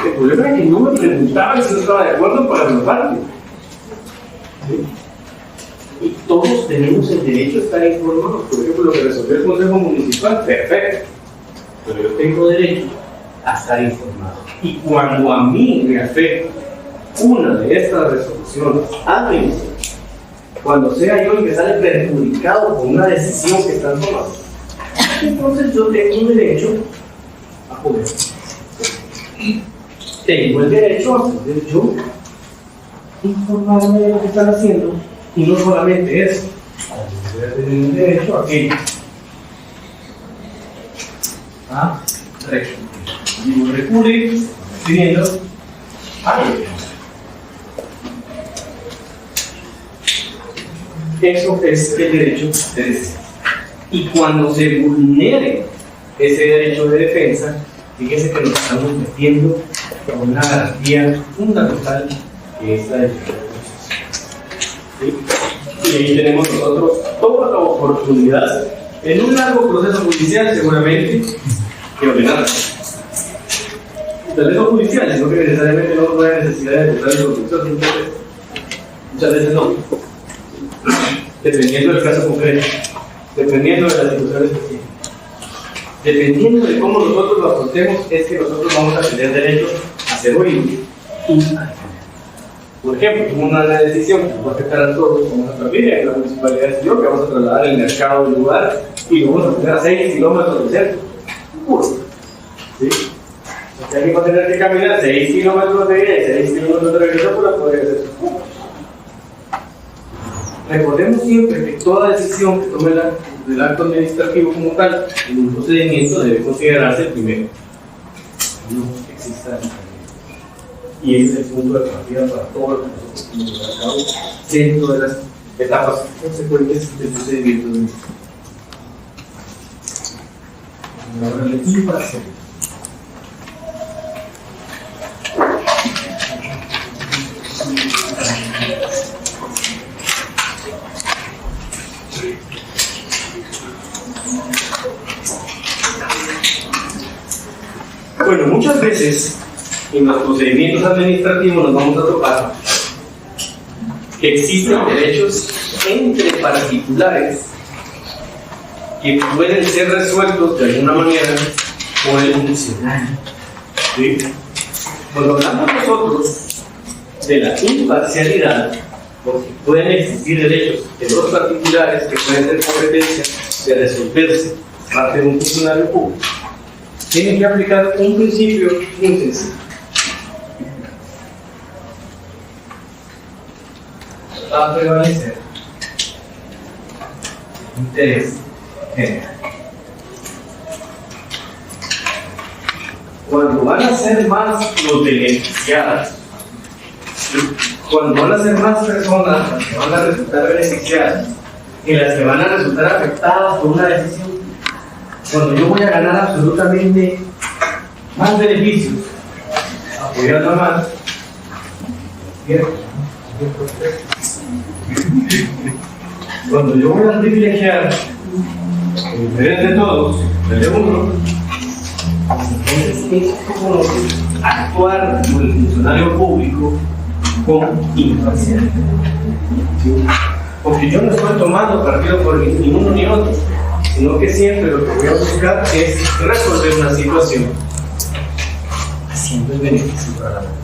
El problema es que no me preguntaban si yo estaba de acuerdo para mi parte. ¿Sí? Y todos tenemos el derecho a estar informados. Por ejemplo, lo que resolvió el Consejo Municipal, perfecto. Pero yo tengo derecho a estar informado. Y cuando a mí me afecta una de estas resoluciones administrativas, cuando sea yo el que sale perjudicado por una decisión que están tomando, entonces yo tengo derecho a poder. Tengo el derecho a poder yo informarme de lo que están haciendo. Y no solamente eso, voy a tener el derecho a que recurrir pidiendo eso es el derecho de defensa. Y cuando se vulnere ese derecho de defensa, fíjese que nos estamos metiendo con una garantía fundamental que es la defensa. ¿Sí? Y ahí tenemos nosotros toda la oportunidad en un largo proceso judicial seguramente que ordenar. Tal vez no judicial, sino que necesariamente no hay necesidad de empezar el proceso, muchas veces no, dependiendo del caso concreto, dependiendo de la situación específica, dependiendo de cómo nosotros lo afrontemos, es que nosotros vamos a tener derecho a ser oídos y a. Por ejemplo, como una decisión que va a afectar a todos, como nuestra familia, en la municipalidad decidió que vamos a trasladar el mercado del lugar y lo vamos a tener a 6 kilómetros del centro. ¿Sí? O sea, alguien va a tener que caminar 6 kilómetros de ida y 6 kilómetros de regreso para poder hacer sus compras. Recordemos siempre que toda decisión que tome el acto administrativo como tal en un procedimiento debe considerarse el primero. No exista. Y ese es el punto de partida para todo lo que nosotros tenemos que llevar a cabo dentro de las etapas consecuentes del procedimiento. la imparcialidad. Bueno, muchas veces en los procedimientos administrativos nos vamos a topar que existen derechos entre particulares que pueden ser resueltos de alguna manera por el funcionario. ¿Sí? Cuando hablamos nosotros de la imparcialidad, porque pueden existir derechos de los particulares que pueden tener competencia de resolverse parte de un funcionario público, tienen que aplicar un principio muy sencillo. Va a prevalecer interés general. Cuando van a ser más los beneficiados, cuando van a ser más personas las que van a resultar beneficiadas y las que van a resultar afectadas por una decisión, cuando yo voy a ganar absolutamente más beneficios apoyando más, ¿cierto? Cuando yo voy a privilegiar el interés de todos, el de uno, entonces es como actuar por el funcionario público con imparcialidad. ¿Sí? Porque yo no estoy tomando partido por ni uno ni otro, sino que siempre lo que voy a buscar es resolver una situación haciendo el beneficio para la mujer.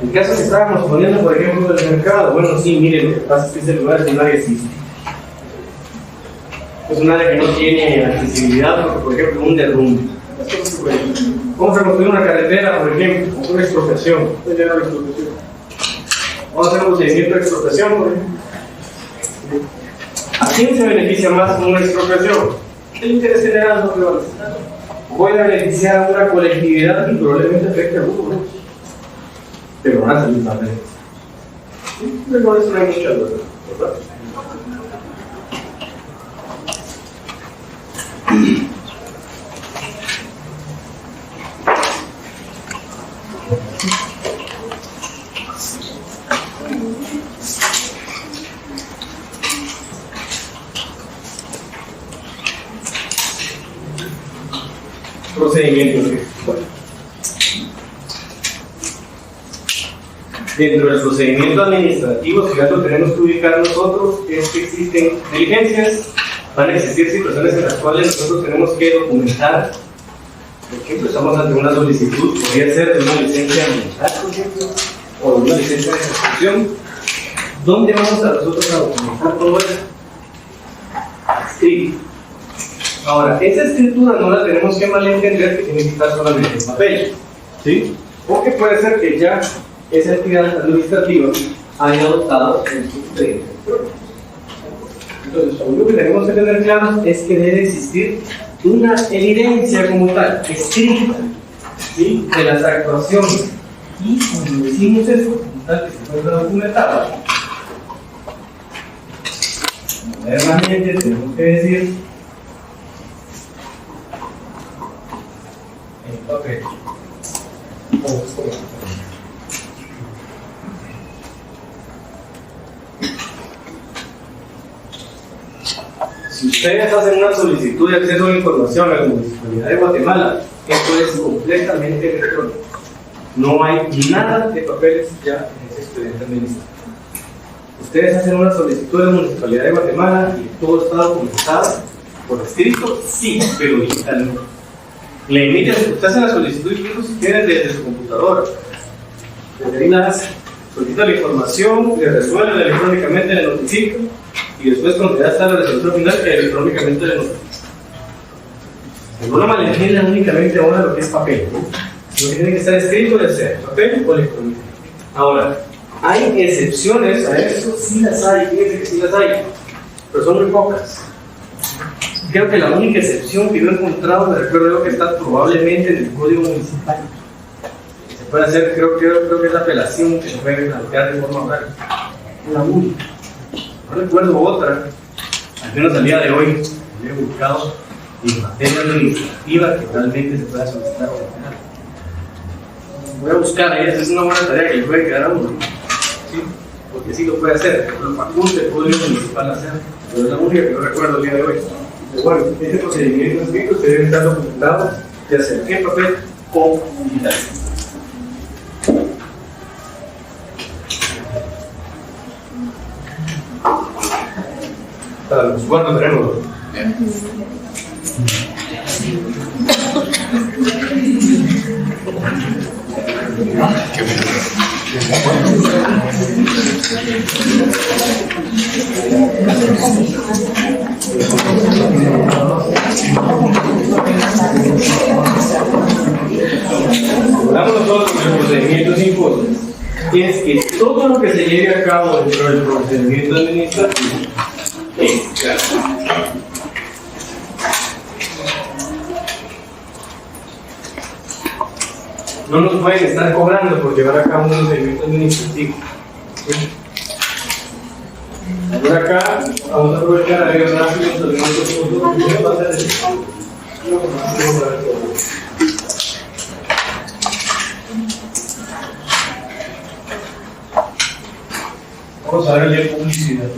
El caso que estábamos poniendo, por ejemplo, del mercado, bueno, sí, miren, lo que pasa es que ese lugar es un área existe. Es un área que no tiene accesibilidad, porque, por ejemplo, un derrumbe. Vamos a construir una carretera, por ejemplo, una expropiación. Vamos a hacer un procedimiento de expropiación, por ejemplo. ¿A quién se beneficia más con una expropiación? El interés general no prevalece. Voy a beneficiar a una colectividad y probablemente afecte a uno, pero van a salir más beneficios. Pero eso no hay mucha duda, ¿verdad? Procedimientos. Dentro del procedimiento administrativo, si ya lo tenemos que ubicar nosotros, es que existen diligencias, van a existir situaciones en las cuales nosotros tenemos que documentar. Por ejemplo, estamos ante una solicitud, podría ser de una licencia ambiental, por ejemplo, o de una licencia de construcción. ¿Dónde vamos a nosotros a documentar todo eso? Escrito. Ahora, esa escritura no la tenemos que malentender, que tiene que estar solamente en papel, ¿sí? Porque puede ser que ya esa entidad administrativa haya adoptado el expediente. Entonces, lo único que tenemos que tener claro es que debe existir una evidencia como tal, escrita, ¿sí?, de las actuaciones. Y cuando decimos eso, como tal, que se encuentra documentado, modernamente tenemos que decir papel. Si ustedes hacen una solicitud de acceso a la información a la Municipalidad de Guatemala, esto es completamente electrónico. No hay nada de papeles ya en ese expediente administrativo. Ustedes hacen una solicitud de la Municipalidad de Guatemala y todo está documentado por escrito, sí, pero digitalmente. Le emiten, usted hace la solicitud incluso si quieren desde su computadora. Desde ahí nace, solicita la información, le resuelven electrónicamente, le notifica y después cuando ya está la resolución final, electrónicamente le notifica. No lo malentiendan únicamente ahora lo que es papel, ¿no? Lo que tiene que estar escrito debe ser papel o electrónico. Ahora, hay excepciones a eso, sí las hay, fíjense que sí las hay, pero son muy pocas. Creo que la única excepción que yo he encontrado, me recuerdo que está probablemente en el Código Municipal. Se puede hacer, creo que es la apelación que se puede plantear de forma oral. La única. No recuerdo otra, al menos al día de hoy, he buscado y en materia administrativa que realmente se pueda solicitar. Voy a buscar ahí, esa es una buena tarea que le puede quedar a uno, ¿sí? Porque sí lo puede hacer, lo faculta el Poder Municipal hacer, pero es la única que no recuerdo el día de hoy. Pero bueno, este procedimiento escrito se debe estar documentado, ya sea en papel o digital. Para los cuatro tenemos. Hablamos nosotros de procedimientos informes. Es que todo lo que se lleve a cabo dentro del procedimiento administrativo es gratuito. No nos pueden estar cobrando por llevar a cabo un procedimiento administrativo. ¿Sí? Ahora acá vamos a aprovechar a ver rápido los elementos que va a hacer vamos a verle publicidad.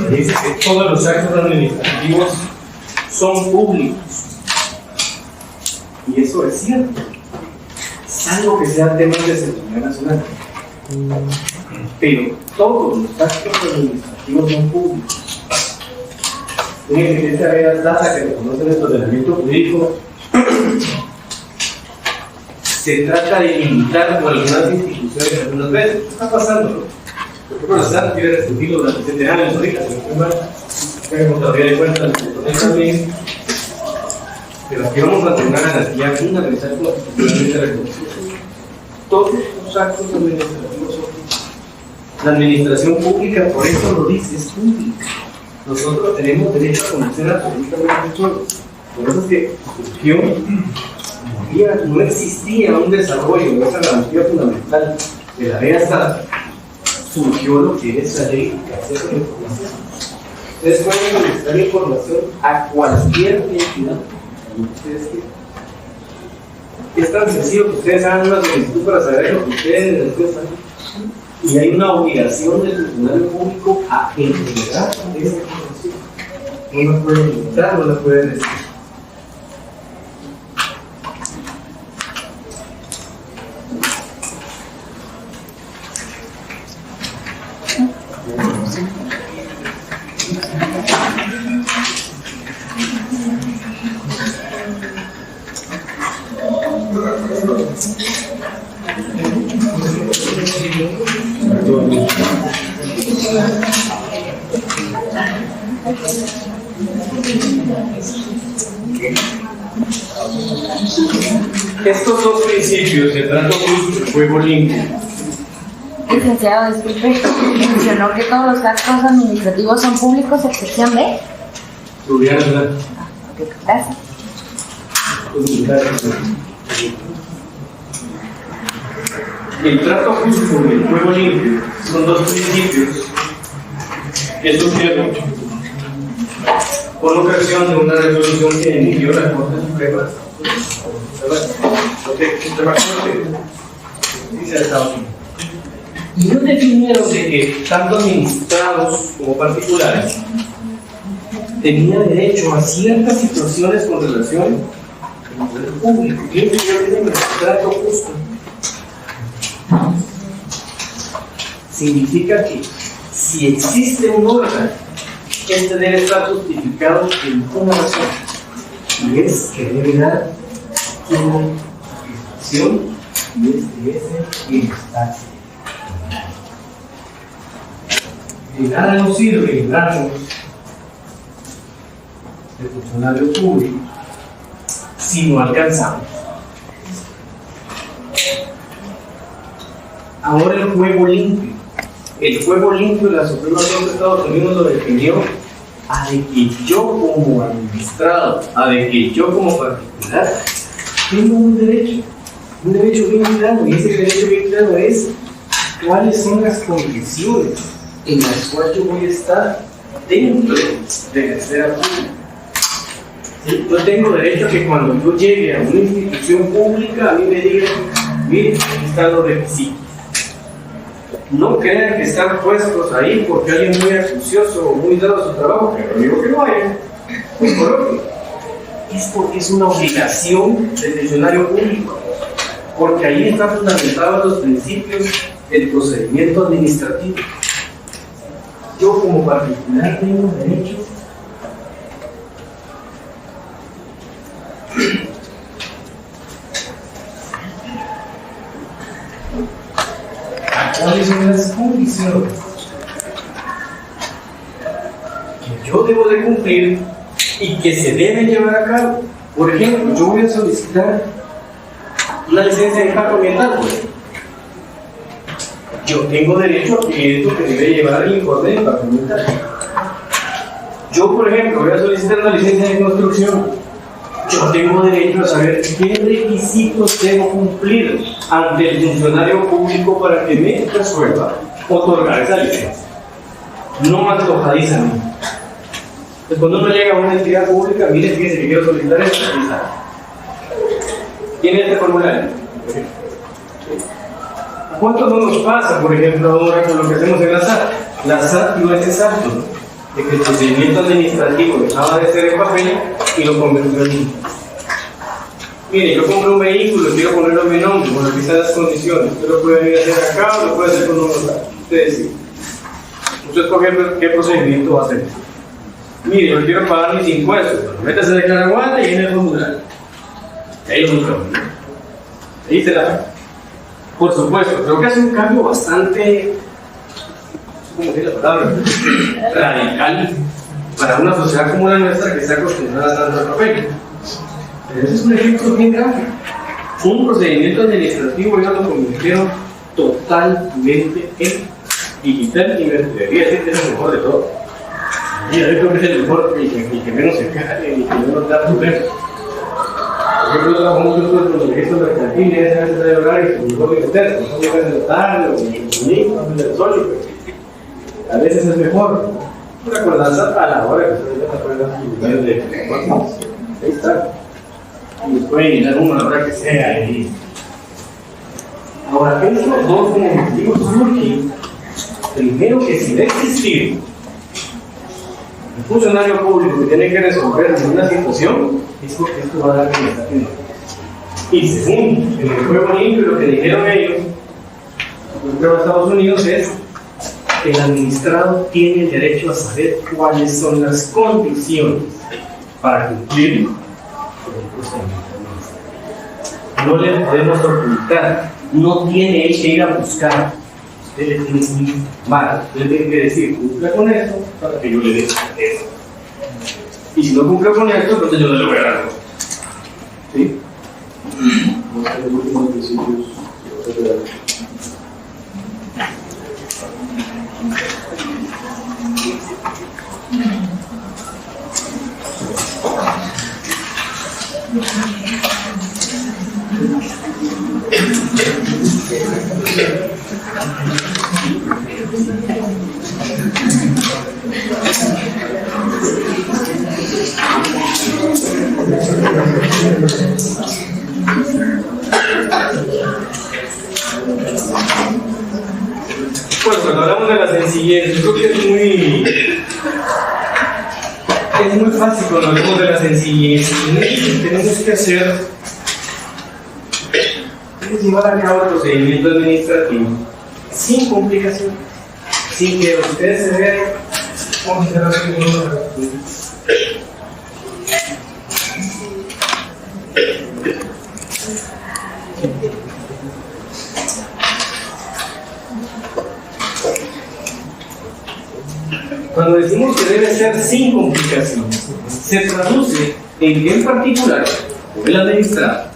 Dice que todos los actos administrativos son públicos. Y eso es cierto, salvo que sean temas de seguridad nacional. Pero todos los actos administrativos son públicos. Tiene que ser esta tasa que reconocen el ordenamiento jurídico. Se trata de limitar por algunas instituciones algunas veces. ¿Qué está pasando? Porque por estar quiere restringirlo durante 7 años ahorita, si no estoy mal. Tenemos todavía de cuenta también. Pero aquí vamos a tener una garantía fundamental constitucionalmente reconocida. Todos los actos administrativos son públicos. La administración pública, por eso lo dice, es pública. Nosotros tenemos derecho a conocer absolutamente todo. Por eso es que surgió, no existía un desarrollo de esa garantía fundamental de la ley hasta surgió lo que es la ley de acceso a la información. Ustedes pueden solicitar información a cualquier entidad. Es tan sencillo que ustedes hagan una solicitud para saber lo que ustedes necesitan. Y hay una obligación del funcionario público a entregar esa información. No la pueden limitar, no la pueden decir. Estos dos principios, el trato justo y el juego limpio. Licenciado, disculpe, mencionó que todos los actos administrativos son públicos, excepción de. Seguridad nacional. Ok, gracias. El trato justo y el juego limpio son dos principios que surgieron por ocasión de una resolución que emitió la Corte Suprema. Y ellos definieron de que tanto administrados como particulares tenían derecho a ciertas situaciones con relación al poder público. Y ellos tienen el trato justo. Significa que si existe un órgano, este debe estar justificado en una razón, y es que debe dar una justificación y ese bienestar. De nada nos sirve librarnos de funcionarios públicos si no alcanzamos. Ahora el juego limpio. El juego limpio de la Suprema Corte de Estados Unidos lo definió a de que yo como administrado, a de que yo como particular, tengo un derecho bien claro, y ese derecho bien claro es cuáles son las condiciones en las cuales yo voy a estar dentro de la esfera pública. ¿Sí? Yo tengo derecho a que cuando yo llegue a una institución pública, a mí me digan, miren, aquí están los requisitos. No crean que están puestos ahí porque alguien muy acucioso o muy dado a su trabajo, pero digo que no hay. Es porque es una obligación del funcionario público, porque ahí están fundamentados los principios del procedimiento administrativo. Yo como particular tengo derecho a cuáles son las condiciones que yo debo de cumplir y que se deben llevar a cabo. Por ejemplo, yo voy a solicitar una licencia de impacto ambiental. Yo tengo derecho a que esto que debe llevar el informe de impacto ambiental. Yo, por ejemplo, voy a solicitar una licencia de construcción. Yo tengo derecho a saber qué requisitos debo cumplir ante el funcionario público para que me resuelva otorgar esa licencia. No me antojadizamente. Pues cuando uno llega a una entidad pública, mire, fíjese que quiero solicitar esto, ¿tiene este formulario? ¿Cuánto no nos pasa, por ejemplo, ahora con lo que hacemos en la SAT? La SAT no es exacto, ¿no? De que el procedimiento administrativo dejaba de ser en papel y lo convirtió en línea. Mire, yo compro un vehículo, quiero ponerlo en mi nombre, bueno, aquí están las condiciones. Usted lo puede ir a hacer acá o lo puede hacer con un notario. Usted decide. Usted escoge qué procedimiento va a hacer. Mire, yo quiero pagar mis impuestos. Bueno, métase a declarar guante y en el formulario. Ahí lo buscamos. Ahí se la. Por supuesto, creo que hace un cambio bastante, ¿cómo decir la palabra? Radical para una sociedad como la nuestra que está acostumbrada a tanto papel. Pero ese es un ejemplo bien grave. Un procedimiento administrativo ya lo convirtieron totalmente en digital y me debería decir que es el mejor de todo. Y yo creo que es el mejor y que menos se cae y que menos da problemas. Por ejemplo, yo trabajo mucho con los registros mercantiles, a veces hay horarios, con los códigos externos, son de la tarde o el sol, a veces es mejor. Una acordanza a la hora que ustedes ya acuerdan de cuántos. Ahí está. Y les pueden llenar uno a la hora que sea ahí. Ahora, estos dos motivos surgen. Primero, que si debe existir un funcionario público que tiene que resolver una situación, es porque esto va a dar bienestar. Y segundo, en el juego limpio, lo que dijeron ellos, lo que Estados Unidos es que el administrado tiene el derecho a saber cuáles son las condiciones para cumplir con el procedimiento. No le podemos ocultar, no tiene él que ir a buscar. Usted le tiene que informar, usted le tiene que decir, cumpla con esto para que yo le dé eso. Y si no cumple con esto, entonces yo no le voy a dar. ¿Sí? Bueno, cuando hablamos de la sencillez, yo creo que es muy fácil cuando hablamos de la sencillez. Lo que tenemos que hacer es llevar a cabo el procedimiento administrativo sin complicación, sin que ustedes se vean cómo se va a hacer. Cuando decimos que debe ser sin complicaciones, se traduce en que en particular el administrado,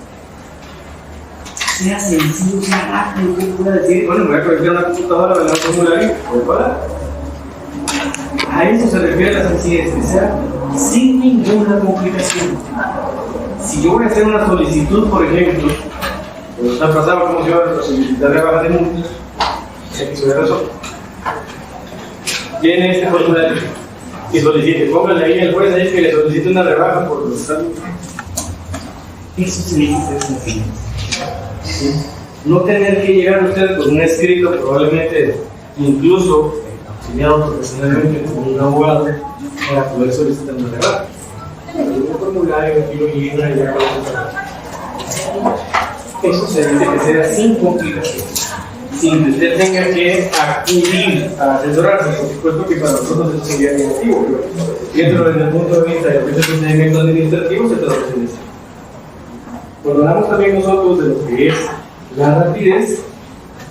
sea sencillo, sea rápido, que pueda decir, bueno, me voy a conectar a una computadora, me voy a un formulario, voy a pagar. A eso se refiere la sencillez, que sea sin ninguna complicación. Si yo voy a hacer una solicitud, por ejemplo, nos ha pasado como si yo a solicitar rebaja de multas, aquí se ve razón. Tiene este formulario y solicite, póngale ahí al juez ahí que le solicite una rebaja por los estados. Eso se dice sencillo. ¿Sí? No tener que llegar usted con un escrito, probablemente incluso auxiliado profesionalmente con un abogado para poder solicitar una rebaja. Un formulario aquí lo llena y ya eso se dice que sea sin complicación, sin que usted tenga que acudir a asesorarse. Por supuesto que para nosotros eso sería negativo, pero viéndolo desde el punto de vista del procedimiento administrativo se traduce en eso. Cuando hablamos también nosotros de lo que es la rapidez,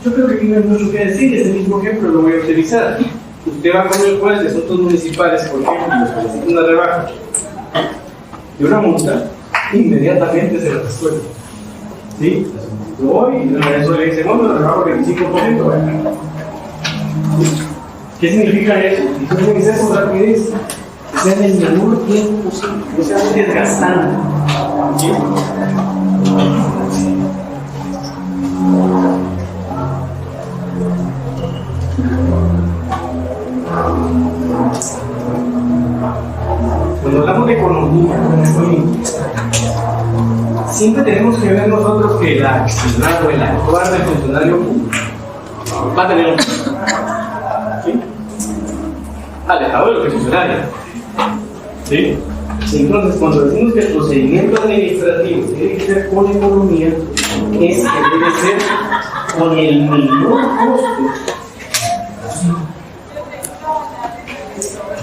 yo creo que aquí no hay mucho que decir. Ese mismo ejemplo lo voy a utilizar. Usted va con el juez de asuntos municipales, por ejemplo, y le solicita una rebaja de una multa, inmediatamente se la resuelve. ¿Sí? Voy y eso le dice, bueno, la rebaja del 25%. ¿Qué significa eso? Y tiene que ser con rapidez, que sea en el menor tiempo posible, no sea muy desgastante. ¿Sí? Cuando hablamos de economía, siempre tenemos que ver nosotros que el accionar o el actuar del funcionario público va a tener un costo. ¿Sí? Alejado de lo que es funcionario. ¿Sí? Entonces, cuando decimos que el procedimiento administrativo tiene que ser con economía, es que debe ser con el menor costo.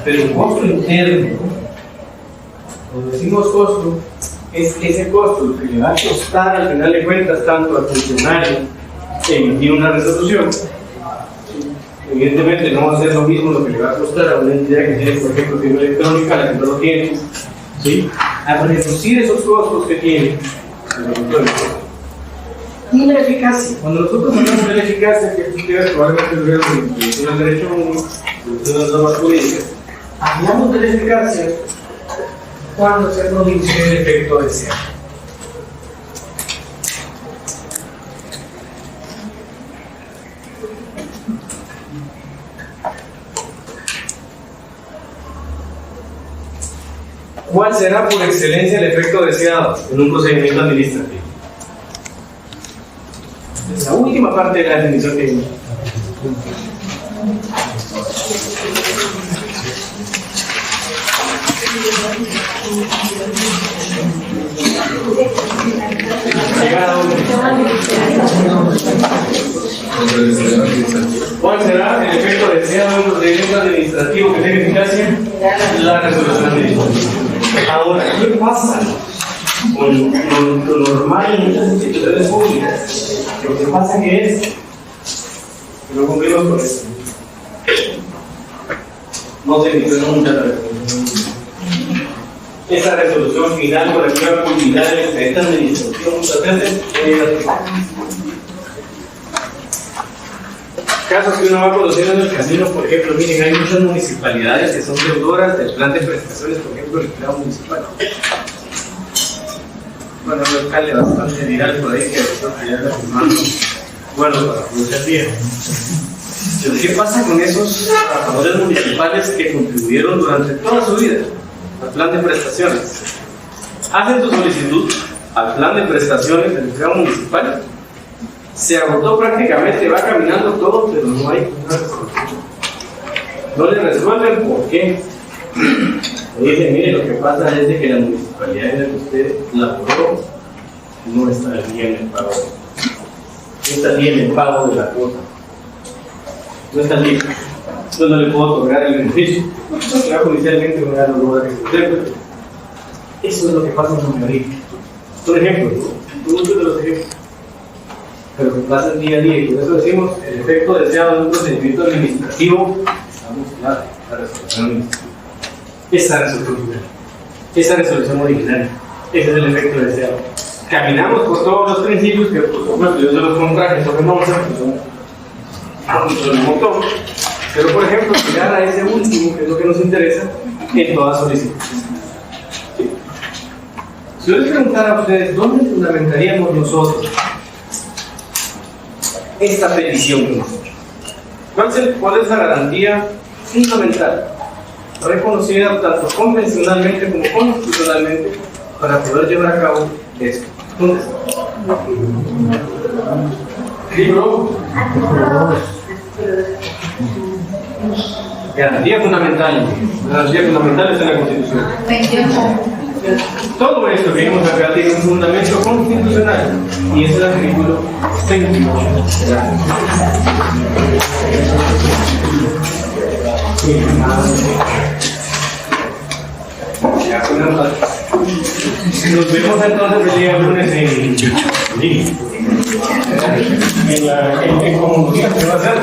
Pero el costo interno, cuando decimos costo, es ese costo lo que le va a costar al final de cuentas tanto al funcionario que emitir una resolución. Evidentemente no va a ser lo mismo lo que le va a costar a una entidad que tiene, por ejemplo, firma electrónica, la que no lo tiene, ¿sí? A reducir esos costos que tiene. Y la eficacia. Cuando nosotros hablamos de la eficacia, que ustedes probablemente lo vean en el derecho de las normas jurídicas, hablamos de la eficacia cuando se produce el efecto deseado. ¿Cuál será por excelencia el efecto deseado en un procedimiento administrativo? Es la última parte de la definición que hay. ¿Cuál será el efecto deseado en un procedimiento administrativo que tenga eficacia? La resolución administrativa. Ahora, ¿qué pasa con lo normal en muchas instituciones públicas? Lo que pasa que es que no cumplimos con eso. No se emitió nunca la resolución. Esa resolución final con la que va a culminar el expediente administrativo muchas veces casos que uno va conociendo en el camino, por ejemplo, miren, hay muchas municipalidades que son deudoras del plan de prestaciones, por ejemplo, el empleado municipal. Bueno, el alcalde bastante viral por ahí que ya la firmaron. Bueno, para muchas días. Pero ¿qué pasa con esos trabajadores municipales que contribuyeron durante toda su vida al plan de prestaciones? Hacen su solicitud al plan de prestaciones del empleado municipal. Se agotó prácticamente, va caminando todo, pero no hay una resolución. No le resuelven por qué. Le dicen, mire, lo que pasa es de que la municipalidad en la que usted laboró no está bien el pago. No está bien el pago de la cuota. No está bien. Yo no le puedo otorgar el beneficio. Ya judicialmente me da la lugar que se contemple. Eso es lo que pasa en la mayoría. Por ejemplo, muchos de los ejemplos. Pero que pasa el día a día, y por eso decimos el efecto deseado de un procedimiento administrativo. Estamos claros, la resolución administrativa. Esa resolución originaria. Ese es el efecto deseado. Caminamos por todos los principios que, por supuesto, yo se los contraje sobre Mozart, que son un montón. Pero, por ejemplo, llegar a ese último, que es lo que nos interesa, en toda solicitud. ¿Sí? Si yo les preguntara a ustedes, ¿dónde fundamentaríamos nosotros esta petición que nosotros? ¿Cuál es la garantía fundamental, reconocida tanto convencionalmente como constitucionalmente, para poder llevar a cabo esto? ¿Dónde está? Libro. Garantía fundamental. Garantía fundamental está en la Constitución. Todo esto que vimos acá tiene un fundamento constitucional y es el artículo 28. Nos vemos entonces el día lunes en comunidad, que va a ser